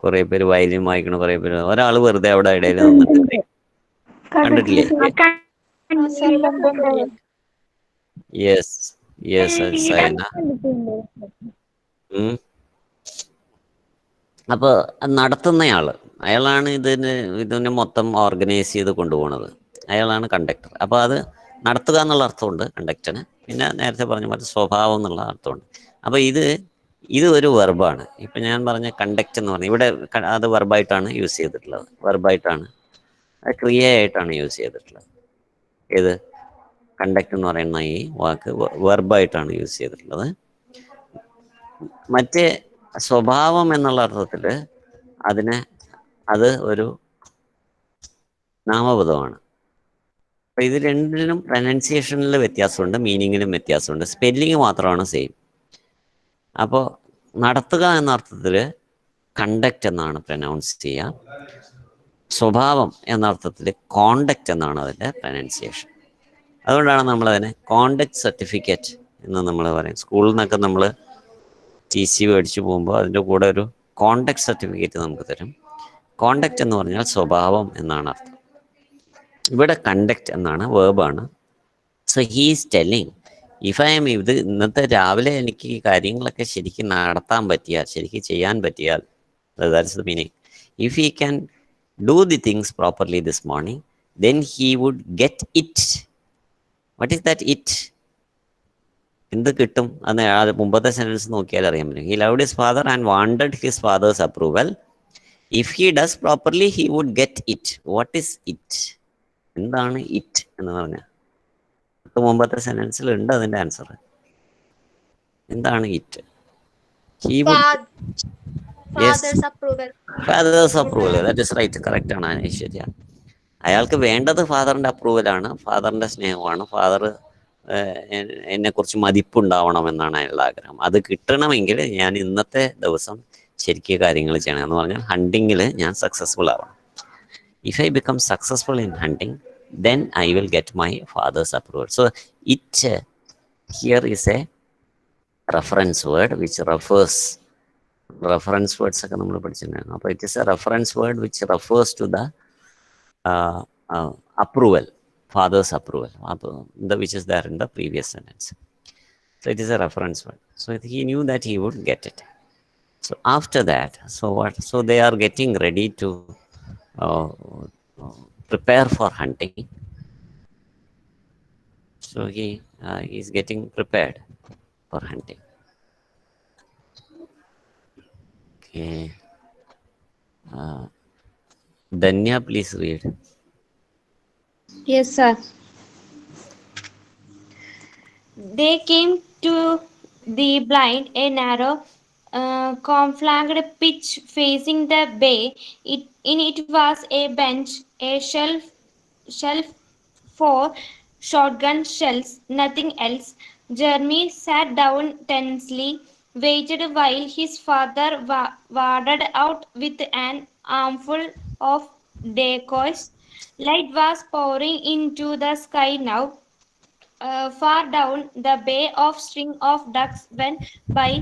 A: കുറേ പേര് വയലിൻ വായിക്കണ, കുറേ പേര്, ഒരാൾ വെറുതെ അവിടെ ഇടയിൽ നിന്നിട്ട് കണ്ടിട്ടില്ലേ? Yes yes, Saina. അപ്പോൾ നടത്തുന്നയാള്, അയാളാണ് ഇതിനെ മൊത്തം ഓർഗനൈസ് ചെയ്ത് കൊണ്ടുപോകുന്നത്. അയാളാണ് കണ്ടക്ടർ. അപ്പോൾ അത് നടത്തുക എന്നുള്ള അർത്ഥമുണ്ട് കണ്ടക്ടറിന്. പിന്നെ നേരത്തെ പറഞ്ഞ പോലെ സ്വഭാവം എന്നുള്ള അർത്ഥമുണ്ട്. അപ്പോൾ ഇത് ഒരു വെർബാണ്. ഇപ്പം ഞാൻ പറഞ്ഞ കണ്ടക്ട് എന്ന് പറഞ്ഞാൽ ഇവിടെ അത് വെർബായിട്ടാണ് യൂസ് ചെയ്തിട്ടുള്ളത്. വെർബായിട്ടാണ്, ക്രിയയായിട്ടാണ് യൂസ് ചെയ്തിട്ടുള്ളത്. ഏത്? കണ്ടക്ട് എന്ന് പറയുന്ന ഈ വാക്ക് വെർബായിട്ടാണ് യൂസ് ചെയ്തിട്ടുള്ളത്. മറ്റേ സ്വഭാവം എന്നുള്ള അർത്ഥത്തിൽ അത് ഒരു നാമപദമാണ്. അപ്പൊ ഇത് രണ്ടിനും പ്രൊനൗൺസിയേഷനിൽ വ്യത്യാസമുണ്ട്, മീനിങ്ങിലും വ്യത്യാസമുണ്ട്. സ്പെല്ലിങ് മാത്രമാണ് സെയിം. അപ്പോൾ നടത്തുക എന്ന അർത്ഥത്തിൽ കണ്ടക്ട് എന്നാണ് പ്രൊനൗൺസ് ചെയ്യുക. സ്വഭാവം എന്ന അർത്ഥത്തിൽ കോണ്ടക്ട് എന്നാണ് അതിൻ്റെ പ്രൊനൗൺസിയേഷൻ. അതുകൊണ്ടാണ് നമ്മളതിനെ കോണ്ടക്ട് സർട്ടിഫിക്കറ്റ് എന്ന് നമ്മൾ പറയും. സ്കൂളിൽ നിന്നൊക്കെ നമ്മൾ TC മേടിച്ചു പോകുമ്പോൾ അതിൻ്റെ കൂടെ ഒരു കോണ്ടക്ട് സർട്ടിഫിക്കറ്റ് നമുക്ക് തരും. കോണ്ടക്ട് എന്ന് പറഞ്ഞാൽ സ്വഭാവം എന്നാണ് അർത്ഥം. ഇവിടെ കണ്ടക്ട് എന്നാണ്, വേർബാണ്. സോ ഹീസ് ടെല്ലിങ്, ഇത് ഇന്നത്തെ രാവിലെ എനിക്ക് ഈ കാര്യങ്ങളൊക്കെ ശരിക്കും നടത്താൻ പറ്റിയാൽ, ശരിക്കും ചെയ്യാൻ പറ്റിയാൽ, that's the meaning. If he can do the things properly this morning, then he would get it. What is that it? എന്ത് കിട്ടും? അത് മുമ്പത്തെ സെൻറ്റൻസ് നോക്കിയാൽ അറിയാൻ പറ്റും. He loved his father and wanted his father's approval. If he does properly he would get it. What is it? എന്താണ് it എന്ന് പറഞ്ഞാൽ? മുമ്പത്തെ സെൻറ്റൻസിൽ ഉണ്ട് അതിൻ്റെ ആൻസർ. എന്താണ് it? He would, yes, father's approval. That is right, correct ആണ് ഐശ്വര്യ. അയാൾക്ക് വേണ്ടത് ഫാദറിൻ്റെ അപ്രൂവലാണ്, ഫാദറിൻ്റെ സ്നേഹമാണ്. ഫാദർ എന്നെക്കുറിച്ച് മതിപ്പുണ്ടാവണമെന്നാണ് അയാളുടെ ആഗ്രഹം. അത് കിട്ടണമെങ്കിൽ ഞാൻ ഇന്നത്തെ ദിവസം ശരിക്കും കാര്യങ്ങൾ ചെയ്യണം. എന്ന് പറഞ്ഞാൽ ഹണ്ടിങ്ങിൽ ഞാൻ സക്സസ്ഫുൾ ആവണം. If I become successful in hunting, then I will get my father's approval. So it here is a reference word which refers, reference words ഒക്കെ നമ്മൾ പഠിച്ചിട്ടുണ്ടായിരുന്നു. അപ്പോൾ it is a reference word which refers to the approval, father's approval, which is there in the previous sentence. So it is a reference word. So he knew that he would get it. So after that, so they are getting ready to uh, prepare for hunting. So he is getting prepared for hunting. Okay. Danya, please read.
D: Yes, sir. They came to the blind, a narrow, conflagged pitch facing the bay. In it was a bench, a shelf for shotgun shells, nothing else. Jeremy sat down tensely, waited while his father waded out with an armful of decoys. Light was pouring into the sky now. Far down, the bay of string of ducks went by,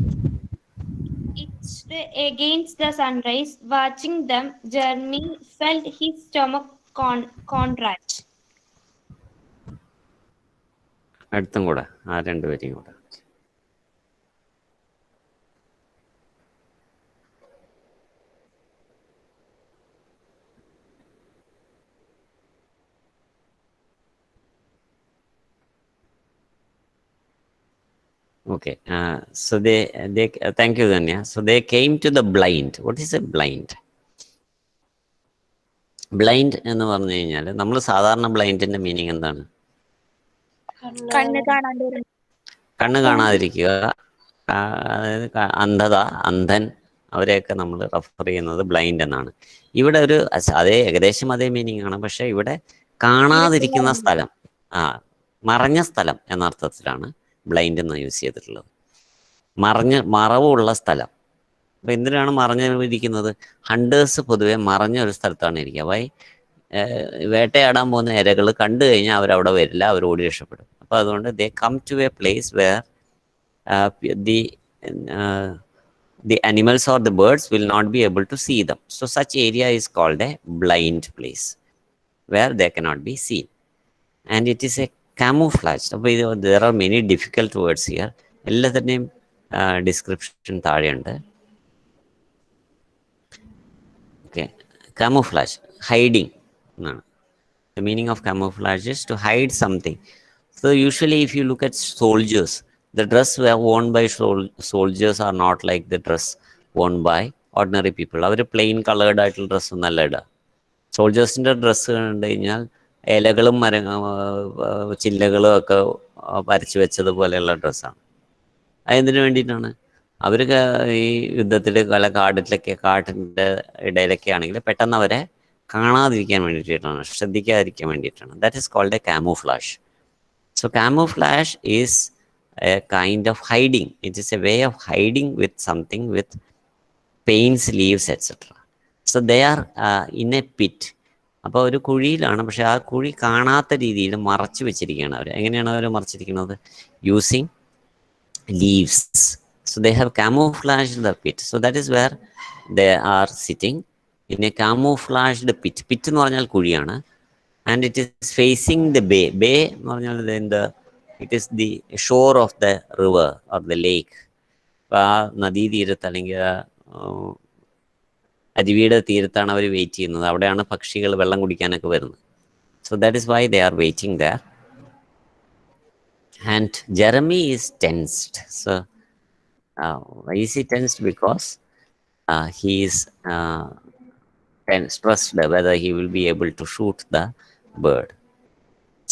D: itched against the sunrise. Watching them, Jeremy felt his stomach contract.
A: അടുത്തും കൂടെ ആ രണ്ടുപേരെയും കൂടെ. Okay. So they thank you, Danya. So they came to the blind. What is a blind? Blind എന്ന് പറഞ്ഞു കഴിഞ്ഞാൽ നമ്മൾ സാധാരണ ബ്ലൈൻഡിന്റെ മീനിങ് എന്താണ്? കണ്ണ് കാണാതിരിക്കുക, അതായത് അന്ധത, അന്ധൻ, അവരെയൊക്കെ നമ്മൾ റെഫർ ചെയ്യുന്നത് ബ്ലൈൻഡ് എന്നാണ്. ഇവിടെ ഒരു ഏകദേശം അതേ മീനിങ് ആണ്, പക്ഷെ ഇവിടെ കാണാതിരിക്കുന്ന സ്ഥലം, മറഞ്ഞ സ്ഥലം എന്നർത്ഥത്തിലാണ് ബ്ലൈൻഡ് എന്ന് യൂസ് ചെയ്തിട്ടുള്ളത്. മറവുള്ള സ്ഥലം. അപ്പൊ എന്തിനാണ് മറഞ്ഞിരിക്കുന്നത്? ഹണ്ടേഴ്സ് പൊതുവെ മറഞ്ഞ ഒരു സ്ഥലത്താണ് ഇരിക്കുക. വൈ? വേട്ടയാടാൻ പോകുന്ന ഇരകൾ കണ്ടു കഴിഞ്ഞാൽ അവരവിടെ വരില്ല, അവർ ഓടി രക്ഷപ്പെടും. അപ്പൊ അതുകൊണ്ട് they come to a place where the animals or the birds will not be able to see them. So such area is called a blind place where they cannot be seen. And it is a camouflage. There are many difficult words here. എല്ലാത്തിൻ്റെയും description താഴെയുണ്ട്. Okay, camouflage, hiding. The meaning of camouflage is to hide something. So usually if you look at soldiers, the dress worn by soldiers are not like the dress worn by ordinary people. അവർ plain coloured ആയിട്ടുള്ള dress ഒന്നല്ല ഇടുക. സോൾജേഴ്സിൻ്റെ dress കണ്ടു കഴിഞ്ഞാൽ ഇലകളും ചില്ലകളും ഒക്കെ വരച്ചു വെച്ചതുപോലെയുള്ള ഡ്രസ്സാണ്. അതെന്തിനു വേണ്ടിയിട്ടാണ്? അവർ ഈ യുദ്ധത്തിൽ പല കാട്ടിൻ്റെ ഇടയിലൊക്കെ ആണെങ്കിൽ പെട്ടെന്ന് അവരെ കാണാതിരിക്കാൻ വേണ്ടിയിട്ടാണ്, ശ്രദ്ധിക്കാതിരിക്കാൻ വേണ്ടിയിട്ടാണ്. That is called a camouflage. So camouflage is a kind of hiding. It is a way of hiding with something, with paints, leaves, etc. So they are in a pit. അപ്പോൾ ഒരു കുഴിയിലാണ്, പക്ഷെ ആ കുഴി കാണാത്ത രീതിയിൽ മറച്ചു വെച്ചിരിക്കുകയാണ് അവർ. എങ്ങനെയാണ് അവർ മറച്ചിരിക്കുന്നത്? Using leaves. So they have camouflaged the pit. So that is where they are sitting in a camouflaged pit. Pit എന്ന് പറഞ്ഞാൽ കുഴിയാണ്. And it is facing the bay. Bay എന്ന് പറഞ്ഞാൽ it is the shore of the river or the lake. അപ്പോൾ ആ നദീതീരത്ത് അല്ലെങ്കിൽ അരുവിയുടെ തീരത്താണ് അവർ wait ചെയ്യുന്നത്. അവിടെയാണ് പക്ഷികൾ വെള്ളം കുടിക്കാനൊക്കെ വരുന്നത്. So that is why they are waiting there. And Jeremy is tensed. So why is he tensed? Because he is stressed whether he will be able to shoot the bird.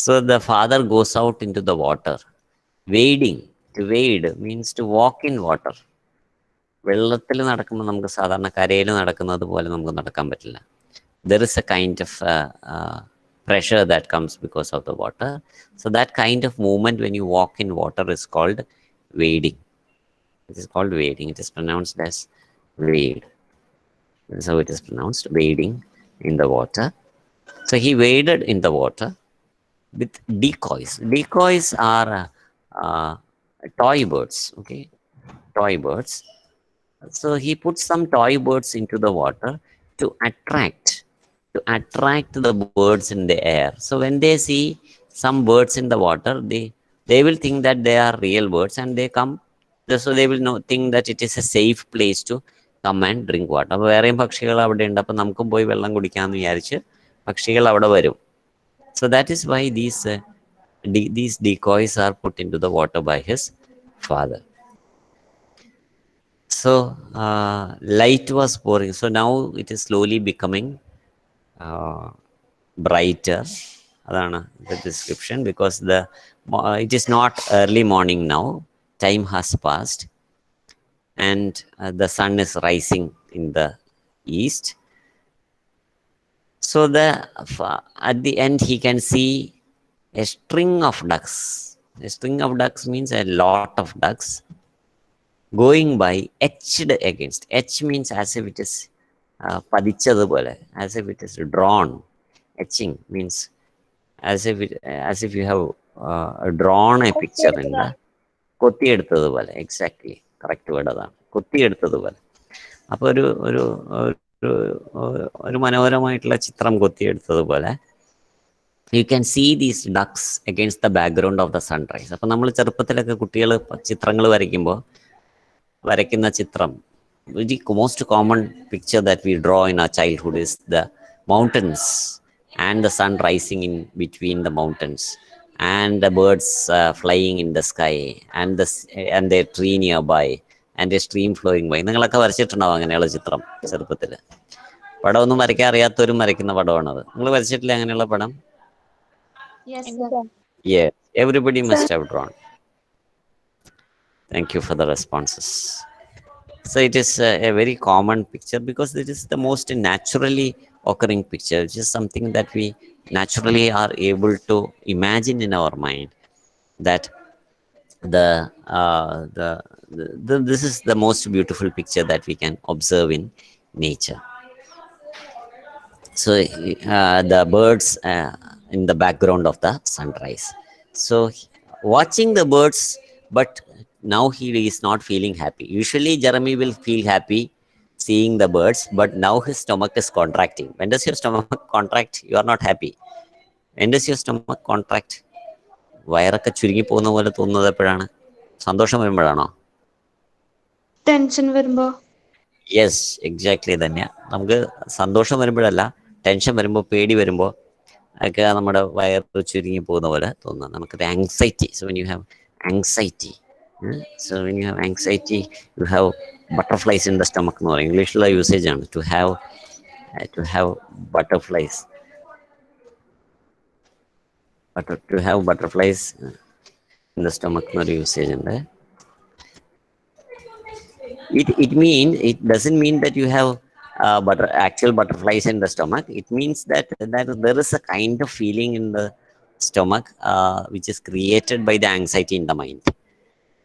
A: So the father goes out into the water. Wading. To wade means to walk in water. വെള്ളത്തിൽ നടക്കുമ്പോൾ നമുക്ക് സാധാരണ കരയിൽ നടക്കുന്നത് പോലെ നമുക്ക് നടക്കാൻ പറ്റില്ല. There is a kind of pressure that comes because of the water. So that kind of movement when you walk in water is called wading. It is called wading. It is pronounced as wade. That is how it is pronounced, wading in the water. So he waded in the water with decoys. Decoys are toy birds, okay? Toy birds. So he put some toy birds into the water to attract the birds in the air. So when they see some birds in the water, they will think that they are real birds and they come. So they will think that it is a safe place to come and drink water. അപ്പോൾ വേറെയും പക്ഷികൾ അവിടെ ഉണ്ട്, അപ്പം നമുക്കും പോയി വെള്ളം കുടിക്കാമെന്ന് വിചാരിച്ച് പക്ഷികൾ അവിടെ വരും. So that is why these decoys are put into the water by his father. So light was pouring. So now it is slowly becoming brighter. Adana the description, because it is not early morning now. Time has passed and the sun is rising in the east. So at the end he can see a string of ducks. A string of ducks means a lot of ducks going by, etched against. Etch means as if it is padichadupole, as if it is drawn. Etching means as if you have drawn a picture in the കൊത്തിയെടുത്തതുപോലെ. Exactly correct word അതാണ്, കൊത്തിയെടുത്തതുപോലെ. അപ്പോൾ ഒരു മനോഹരമായിട്ടുള്ള ചിത്രം കൊത്തിയെടുത്തതുപോലെ you can see these ducks against the background of the sunrise. അപ്പം നമ്മൾ ചെറുപ്പത്തിലൊക്കെ കുട്ടികൾ ചിത്രങ്ങൾ വരയ്ക്കുന്ന ചിത്രം, the most common picture that we draw in our childhood is the mountains and the sun rising in between the mountains. and the birds flying in the sky, and and a tree nearby, and a stream flowing by. നിങ്ങളൊക്കെ വരച്ചിട്ടുണ്ടാവും അങ്ങനെയുള്ള ചിത്രം ചെറുപ്പത്തിൽ. പടമൊന്നും വരയ്ക്കാൻ അറിയാത്തവരും വരയ്ക്കുന്ന പടമാണത്. നിങ്ങൾ വരച്ചിട്ടില്ല അങ്ങനെയുള്ള പടം?
D: Yes,
B: Yes,
D: sir.
B: sir.
A: Yeah, everybody
B: Sir,
A: must have drawn. Thank you for the responses. So it is a very common picture because it is the most naturally occurring picture, which is something that we naturally are able to imagine in our mind. That the, this is the most beautiful picture that we can observe in nature. So the birds in the background of the sunrise. So watching the birds, but now he is not feeling happy. Usually Jeremy will feel happy seeing the birds, but now his stomach is contracting. When does your stomach contract? You are not happy. When does your stomach contract? വയറൊക്കെ ചുരുങ്ങി പോകുന്ന പോലെ തോന്നുന്നത് എപ്പോഴാണ്? സന്തോഷം വരുമ്പോഴാണോ?
D: Tension വരുമ്പോ.
A: Yes, exactly തന്നെയാ. നമുക്ക് സന്തോഷം വരുമ്പോഴല്ല, ടെൻഷൻ വരുമ്പോൾ, പേടി വരുമ്പോൾ ഒക്കെ നമ്മുടെ വയറ് ചുരുങ്ങി പോകുന്ന പോലെ തോന്നുക. നമുക്കത് anxiety. So when you have anxiety, you have butterflies in the stomach എന്ന് പറയും. ഇംഗ്ലീഷിലുള്ള യൂസേജ് ആണ് to have butterflies. To have butterflies in the stomach എന്നൊരു യൂസേജ് ഉണ്ട്. It doesn't mean that you have actual butterflies in the stomach. It means that there is a kind of feeling in the stomach which is created by the anxiety in the mind.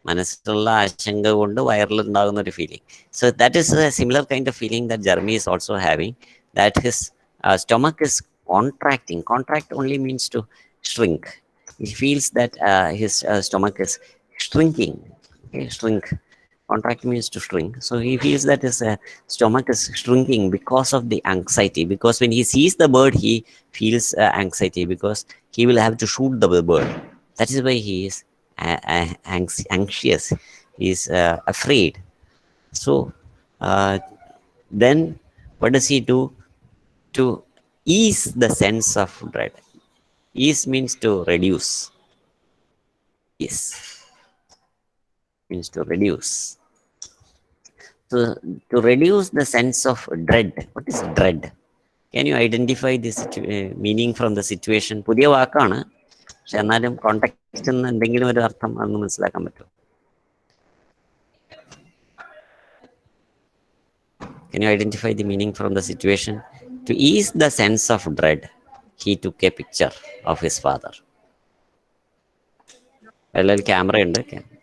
A: മനസ്സിലുള്ള ആശങ്ക കൊണ്ട് വയറിൽ ഉണ്ടാകുന്ന ഒരു feeling. So that is a similar kind of feeling that Jeremy is also having, that his stomach is contracting. Contract only means to shrink. He feels that his stomach is shrinking. Okay, shrink. Contract means to shrink. So he feels that his stomach is shrinking because of the anxiety. Because when he sees the bird, he feels anxiety because he will have to shoot the bird. That is why he is anxious. He is afraid. So then what does he do to ease the sense of dread? Ease means to reduce. Ease means to reduce. So to reduce the sense of dread. What is dread? Can you identify this meaning from the situation? പുതിയ വാക്കാണ്, പക്ഷെ എന്നാലും കോണ്ടെക്സ്റ്റിൽ നിന്ന് എന്തെങ്കിലും ഒരു അർത്ഥം അതൊന്ന് മനസ്സിലാക്കാൻ പറ്റുമോ? Can you identify the meaning from the situation? To ease the sense of dread, he took a picture of his father. എല്ലാവരും ക്യാമറ ഉണ്ട്,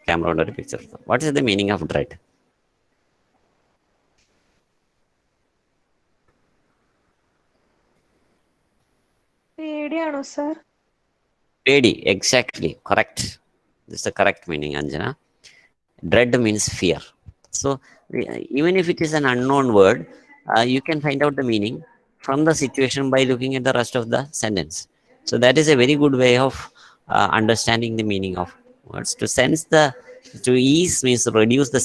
A: ക്യാമറ കൊണ്ട് ഒരു picture. What is the meaning of dread?
B: പേടിയാണോ സർ?
A: പേടി, exactly, correct. This is the correct meaning, Anjana. Dread means fear. So even if it is an unknown word, you can find out the meaning from the situation by looking at the rest of the sentence. So that is a very good way of understanding the meaning of words. To ease means to reduce the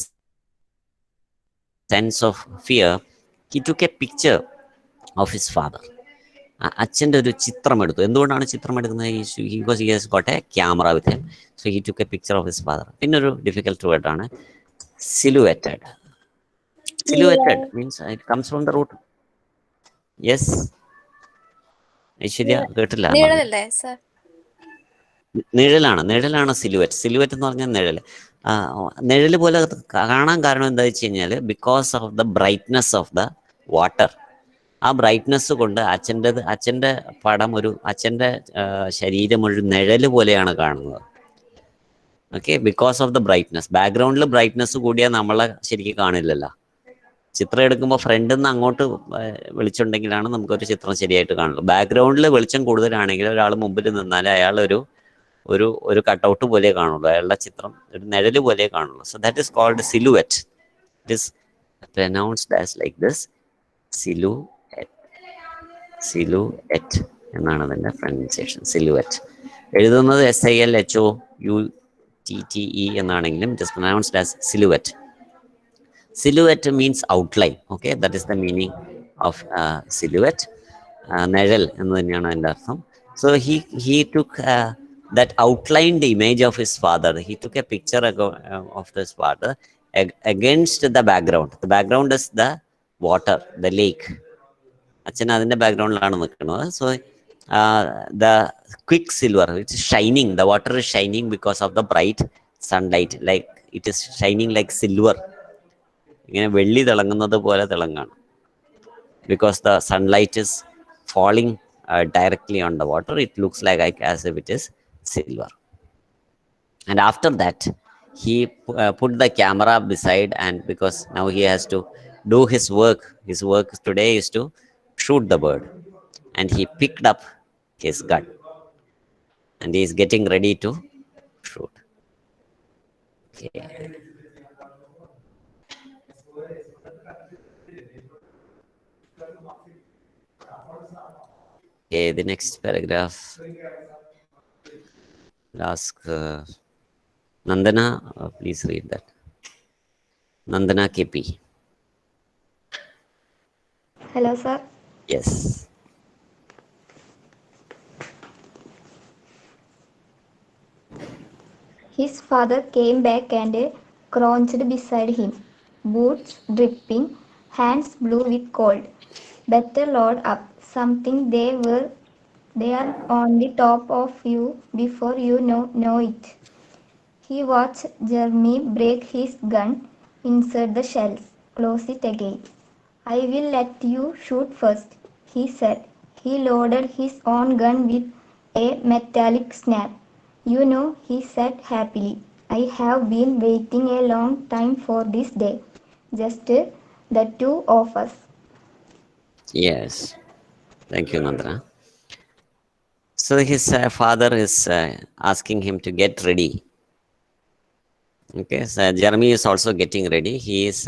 A: sense of fear. He took a picture of his father. അച്ഛൻ്റെ ഒരു ചിത്രം എടുത്തു. എന്തുകൊണ്ടാണ് ചിത്രം എടുക്കുന്നത്? Because he has got a camera with him. So he took a picture of his father. പിന്നെ ഒരു difficult വേർഡാണ് silhouetted. Silhouetted means it comes from the root. Yes Aishwarya, കേട്ടില്ല? നിഴലാണ് സിലുവേറ്റ്. സിലുവേറ്റ് എന്ന് പറഞ്ഞാൽ നിഴൽ. നിഴൽ പോലെ കാണാൻ കാരണം എന്താ വെച്ച് കഴിഞ്ഞാൽ, because of the brightness of the water. ആ ബ്രൈറ്റ്നെസ് കൊണ്ട് അച്ഛൻ്റെ പടം, അച്ഛൻ്റെ ശരീരം ഒരു നിഴല് പോലെയാണ് കാണുന്നത്. Okay, because of the brightness. ബാക്ക്ഗ്രൗണ്ടിൽ ബ്രൈറ്റ്നെസ് കൂടിയാൽ നമ്മളെ ശരിക്കും കാണില്ലല്ലോ. ചിത്രം എടുക്കുമ്പോൾ ഫ്രണ്ടിൽ നിന്ന് അങ്ങോട്ട് വെളിച്ചുണ്ടെങ്കിലാണ് നമുക്കൊരു ചിത്രം ശരിയായിട്ട് കാണുള്ളൂ. ബാക്ക്ഗ്രൗണ്ടിൽ വെളിച്ചം കൂടുതലാണെങ്കിൽ ഒരാൾ മുമ്പിൽ നിന്നാൽ അയാൾ ഒരു കട്ടൗട്ട് പോലെ കാണുള്ളൂ. അയാളുടെ ചിത്രം ഒരു നിഴല് പോലെ കാണുള്ളൂ. So that is called silhouette. It is pronounced as like this, silhouette എന്നാണ് അതിൻ്റെ പ്രൊനൗൺസിയേഷൻ. സിലുവറ്റ് എഴുതുന്നത് SILHOUTTE എന്നാണെങ്കിലും it is pronounced as silhouette. Silhouette means outline. Okay, that is the meaning of silhouette. നിഴൽ എന്ന് തന്നെയാണ് അതിൻ്റെ അർത്ഥം. So he took that outlined the image of his father. He took a picture of his father against the background. The background is the water, the lake. അച്ഛൻ അതിൻ്റെ ബാക്ക്ഗ്രൗണ്ടിലാണ് നിൽക്കുന്നത്. So the quick silver it's shining, the water is shining because of the bright sunlight, like it is shining like silver. ഇങ്ങനെ വെള്ളി തിളങ്ങുന്നത് പോലെ തിളങ്ങാണ്. Because the sunlight is falling directly on the water, it looks like as if it is silver. And after that, he put the camera beside, and because now he has to do his work today is to shoot the bird, and he picked up his gun and he is getting ready to shoot. Okay. Okay, the next paragraph. I'll ask Nandana, please read that. Nandana KP.
E: Hello, sir.
A: Yes.
E: His father came back and crouched beside him, boots dripping, hands blue with cold. Better load up something, they are on the top of you before you know it. He watched Jeremy break his gun, insert the shells, close it again. I will let you shoot first, he said. He loaded his own gun with a metallic snap. You know, he said happily, I have been waiting a long time for this day. Just the two of us.
A: Yes. Thank you, Nandana. So his father is asking him to get ready. Okay, so Jeremy is also getting ready. He is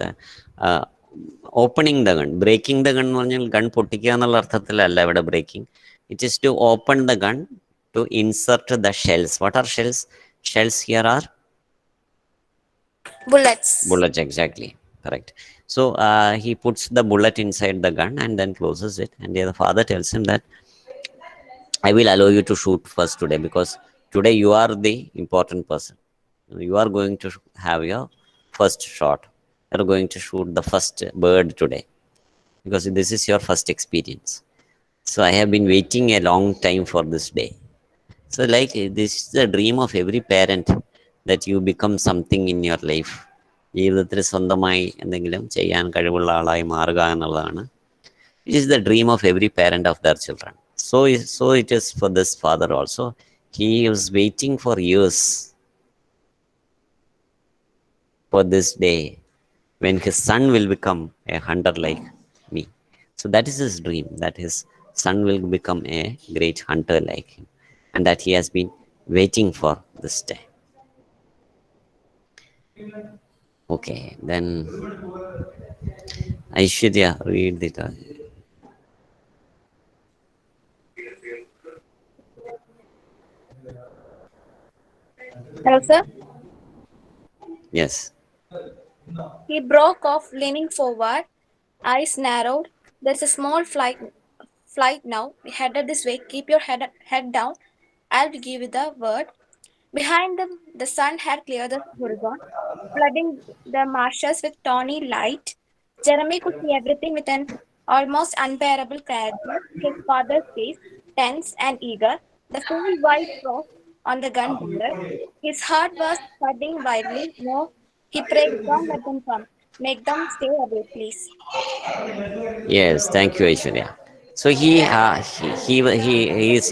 A: opening the gun. Breaking the gun എന്ന് പറഞ്ഞാൽ gun പൊട്ടിക്കുക എന്നുള്ള അർത്ഥത്തിലല്ല ഇവിടെ breaking. It is to open the gun to insert the shells. What are shells? Shells here are
D: Bullets.
A: bullets, exactly, correct. So he puts the bullet inside the gun and then closes it, and the father tells him that I will allow you to shoot first today, because today you are the important person. You are going to have your first shot. You are going to shoot the first bird today, because this is your first experience. So I have been waiting a long time for this day. So like this is the dream of every parent, that you become something in your life. ജീവിതത്തിൽ സ്വന്തമായി എന്തെങ്കിലും ചെയ്യാൻ കഴിവുള്ള ആളായി മാറുക എന്നുള്ളതാണ്. It is the dream of every parent of their children. So it is for this father also. He was waiting for years for this day when his son will become a hunter like me. So that is his dream, that his son will become a great hunter like him, and that he has been waiting for this day. Okay, then Aishwarya, read it.
F: Hello, sir.
A: Yes.
F: He broke off, leaning forward, eyes narrowed. There's a small flight now. Headed this way. Keep your head down. I'll give you the word. Behind them, the sun had cleared the horizon, flooding the marshes with tawny light. Jeremy could see everything with an almost unbearable clarity. His father's face, tense and eager, the full white frost on the gun barrel. His heart was thudding wildly. No, he prayed, don't let them come. Make them stay away, please.
A: Yes, thank you, Aishwarya. So he is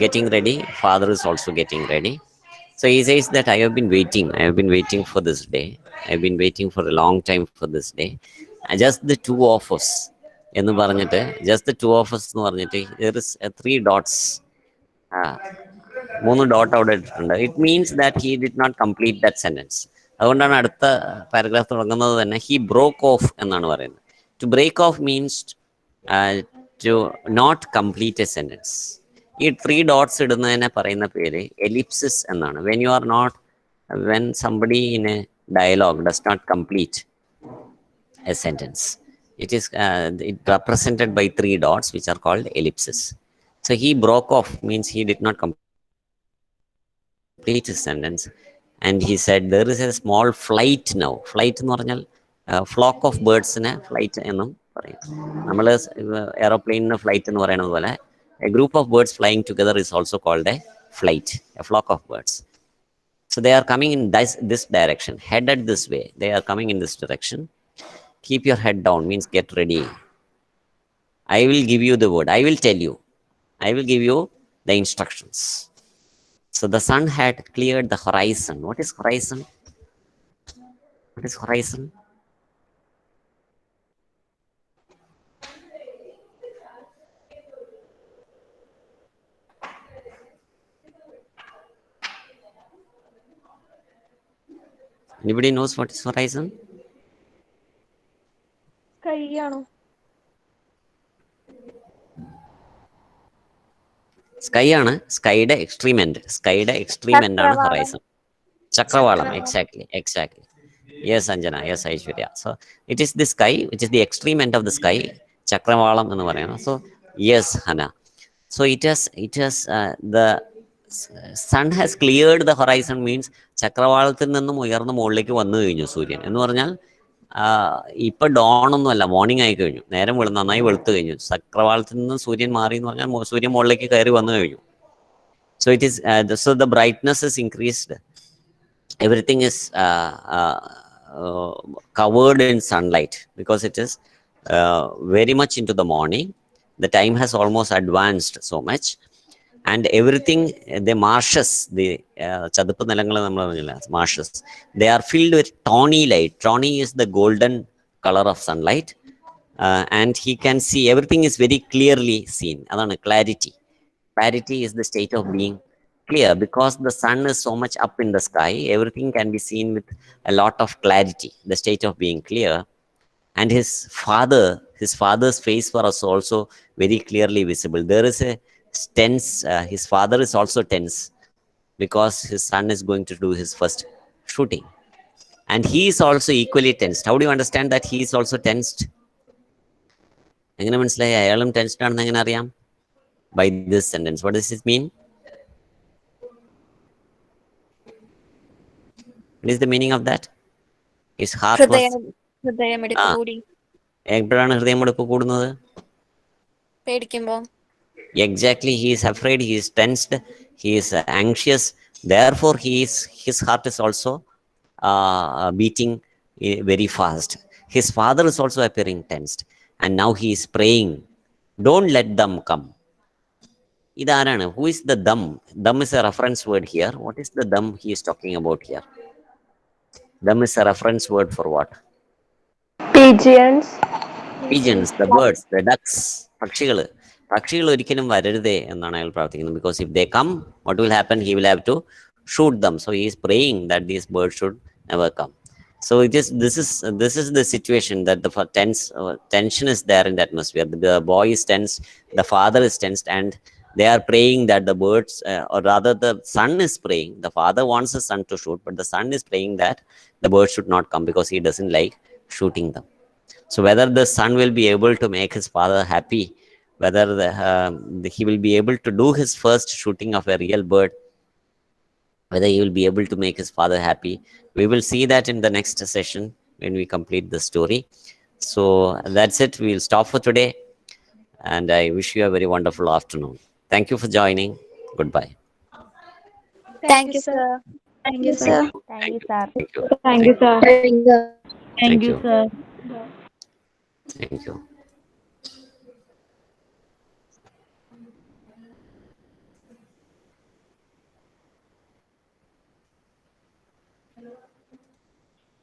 A: getting ready. Father is also getting ready. So he says that I have been waiting. I have been waiting for this day. I have been waiting for a long time for this day. Just the two of us. എന്ന് പറഞ്ഞിട്ട് just the two of us എന്ന് പറഞ്ഞിട്ട് there is 3 dots. 3 dot അവിടെ ഇട്ടിട്ടുണ്ട്. It means that he did not complete that sentence. അതുകൊണ്ടാണ് അടുത്ത paragraph തുടങ്ങുന്നത് തന്നെ ഹി ബ്രോക്ക് ഓഫ് എന്നാണ് പറയുന്നത്. To break off means to not complete a sentence. ഈ 3 ഡോട്ട്സ് ഇടുന്നതിനെ പറയുന്ന പേര് എലിപ്സിസ് എന്നാണ്. when somebody in a dialogue does not complete a sentence, it is represented by 3 dots which are called ellipses. So he broke off means he did not complete complete his sentence. And he said, there is a small flight now. Flight എന്ന് പറഞ്ഞാൽ flock of birds നെ flight എന്നും പറയും. നമ്മൾ എയറോപ്ലെയിനിന് flight എന്ന് പറയുന്നത് പോലെ a group of birds flying together is also called a flight, a flock of birds. So they are coming in this direction, headed this way. They are coming in this direction. Keep your head down means get ready. I will give you the word. I will tell you. I will give you the instructions. So the sun had cleared the horizon. What is horizon? What is horizon? Anybody knows what is horizon?
F: കൈയാണോ?
A: Sky ആണ് സ്കൈയുടെ extreme end. സ്കൈയുടെ extreme end ആണ് horizon. Chakravalam. Exactly. Yes, Anjana. Yes, Aishwarya. So it is the sky, which is the extreme end of the sky. Chakravalam എന്ന് പറയുന്നത്. So yes, Hana. So it has the sun has cleared the horizon means ചക്രവാളത്തിൽ നിന്നും ഉയർന്ന മുകളിലേക്ക് വന്നു കഴിഞ്ഞു സൂര്യൻ എന്ന് പറഞ്ഞാൽ ഇപ്പൊ ഡോൺ ഒന്നുമല്ല, മോർണിംഗ് ആയി കഴിഞ്ഞു. നേരം നന്നായി വെളുത്തു കഴിഞ്ഞു. ചക്രവാളത്തിൽ നിന്ന് സൂര്യൻ മാറി എന്ന് പറഞ്ഞാൽ സൂര്യൻ മുകളിലേക്ക് കയറി വന്നു കഴിഞ്ഞു. So it is so the brightness is increased. Everything is covered in sunlight because it is very much into the morning. The time has almost advanced so much, and everything, the marshes, the ചതുപ്പ് നിലങ്ങൾ നമ്മൾ പറഞ്ഞില്ല, marshes, they are filled with tawny light. Tawny is the golden color of sunlight, and he can see everything is very clearly seen. അതാണ് clarity. Clarity is the state of being clear because the sun is so much up in the sky. Everything can be seen with a lot of clarity, the state of being clear. And his father's face was also very clearly visible. There is a tense, his father is also tense because his son is going to do his first shooting, and he is also equally tensed. How do you understand that he is also tensed? എങ്ങനെ മനസ്സിലായി അയാളും tensed ആണെന്ന് എങ്ങനെ അറിയാം? By this sentence. What does it mean? What is the meaning of that? His heart was
F: ഹൃദയമിടിപ്പ് കൂടി.
A: എപ്പോഴാണ് ഹൃദയമിടിപ്പ് കൂടുന്നത്?
F: പേടിക്കുമ്പോ.
A: Exactly. He is afraid, he is tensed, he is anxious. Therefore his heart is also beating very fast. His father is also appearing tensed, and now he is praying, don't let them come. ഇതാരാണ്? Who is the them? Them is a reference word here. What is the them he is talking about here? Them is a reference word for what?
C: Pigeons.
A: Pigeons, the birds, the ducks, പക്ഷികൾ ഒരിക്കലും വരരുതേ എന്നാണ് അയാൾ പ്രാർത്ഥിക്കുന്നത്. Because if they come, what will happen? He will have to shoot them. So he is praying that these birds should never come. So this is the situation that the tension is there in the atmosphere. The boy is tense, the father is tensed, and they are praying that the birds, or rather the son is praying. The father wants the son to shoot, but the son is praying that the birds should not come because he doesn't like shooting them. So whether the son will be able to make his father happy, whether he will be able to do his first shooting of a real bird, whether he will be able to make his father happy, we will see that in the next session when we complete the story. So that's it. We will stop for today, and I wish you a very wonderful afternoon. Thank you for joining. Goodbye.
F: Thank you, sir.
E: Thank you, sir.
B: Thank you, sir.
A: Thank you.
B: Thank you, sir.
A: Thank you.
B: sir.
A: Thank you.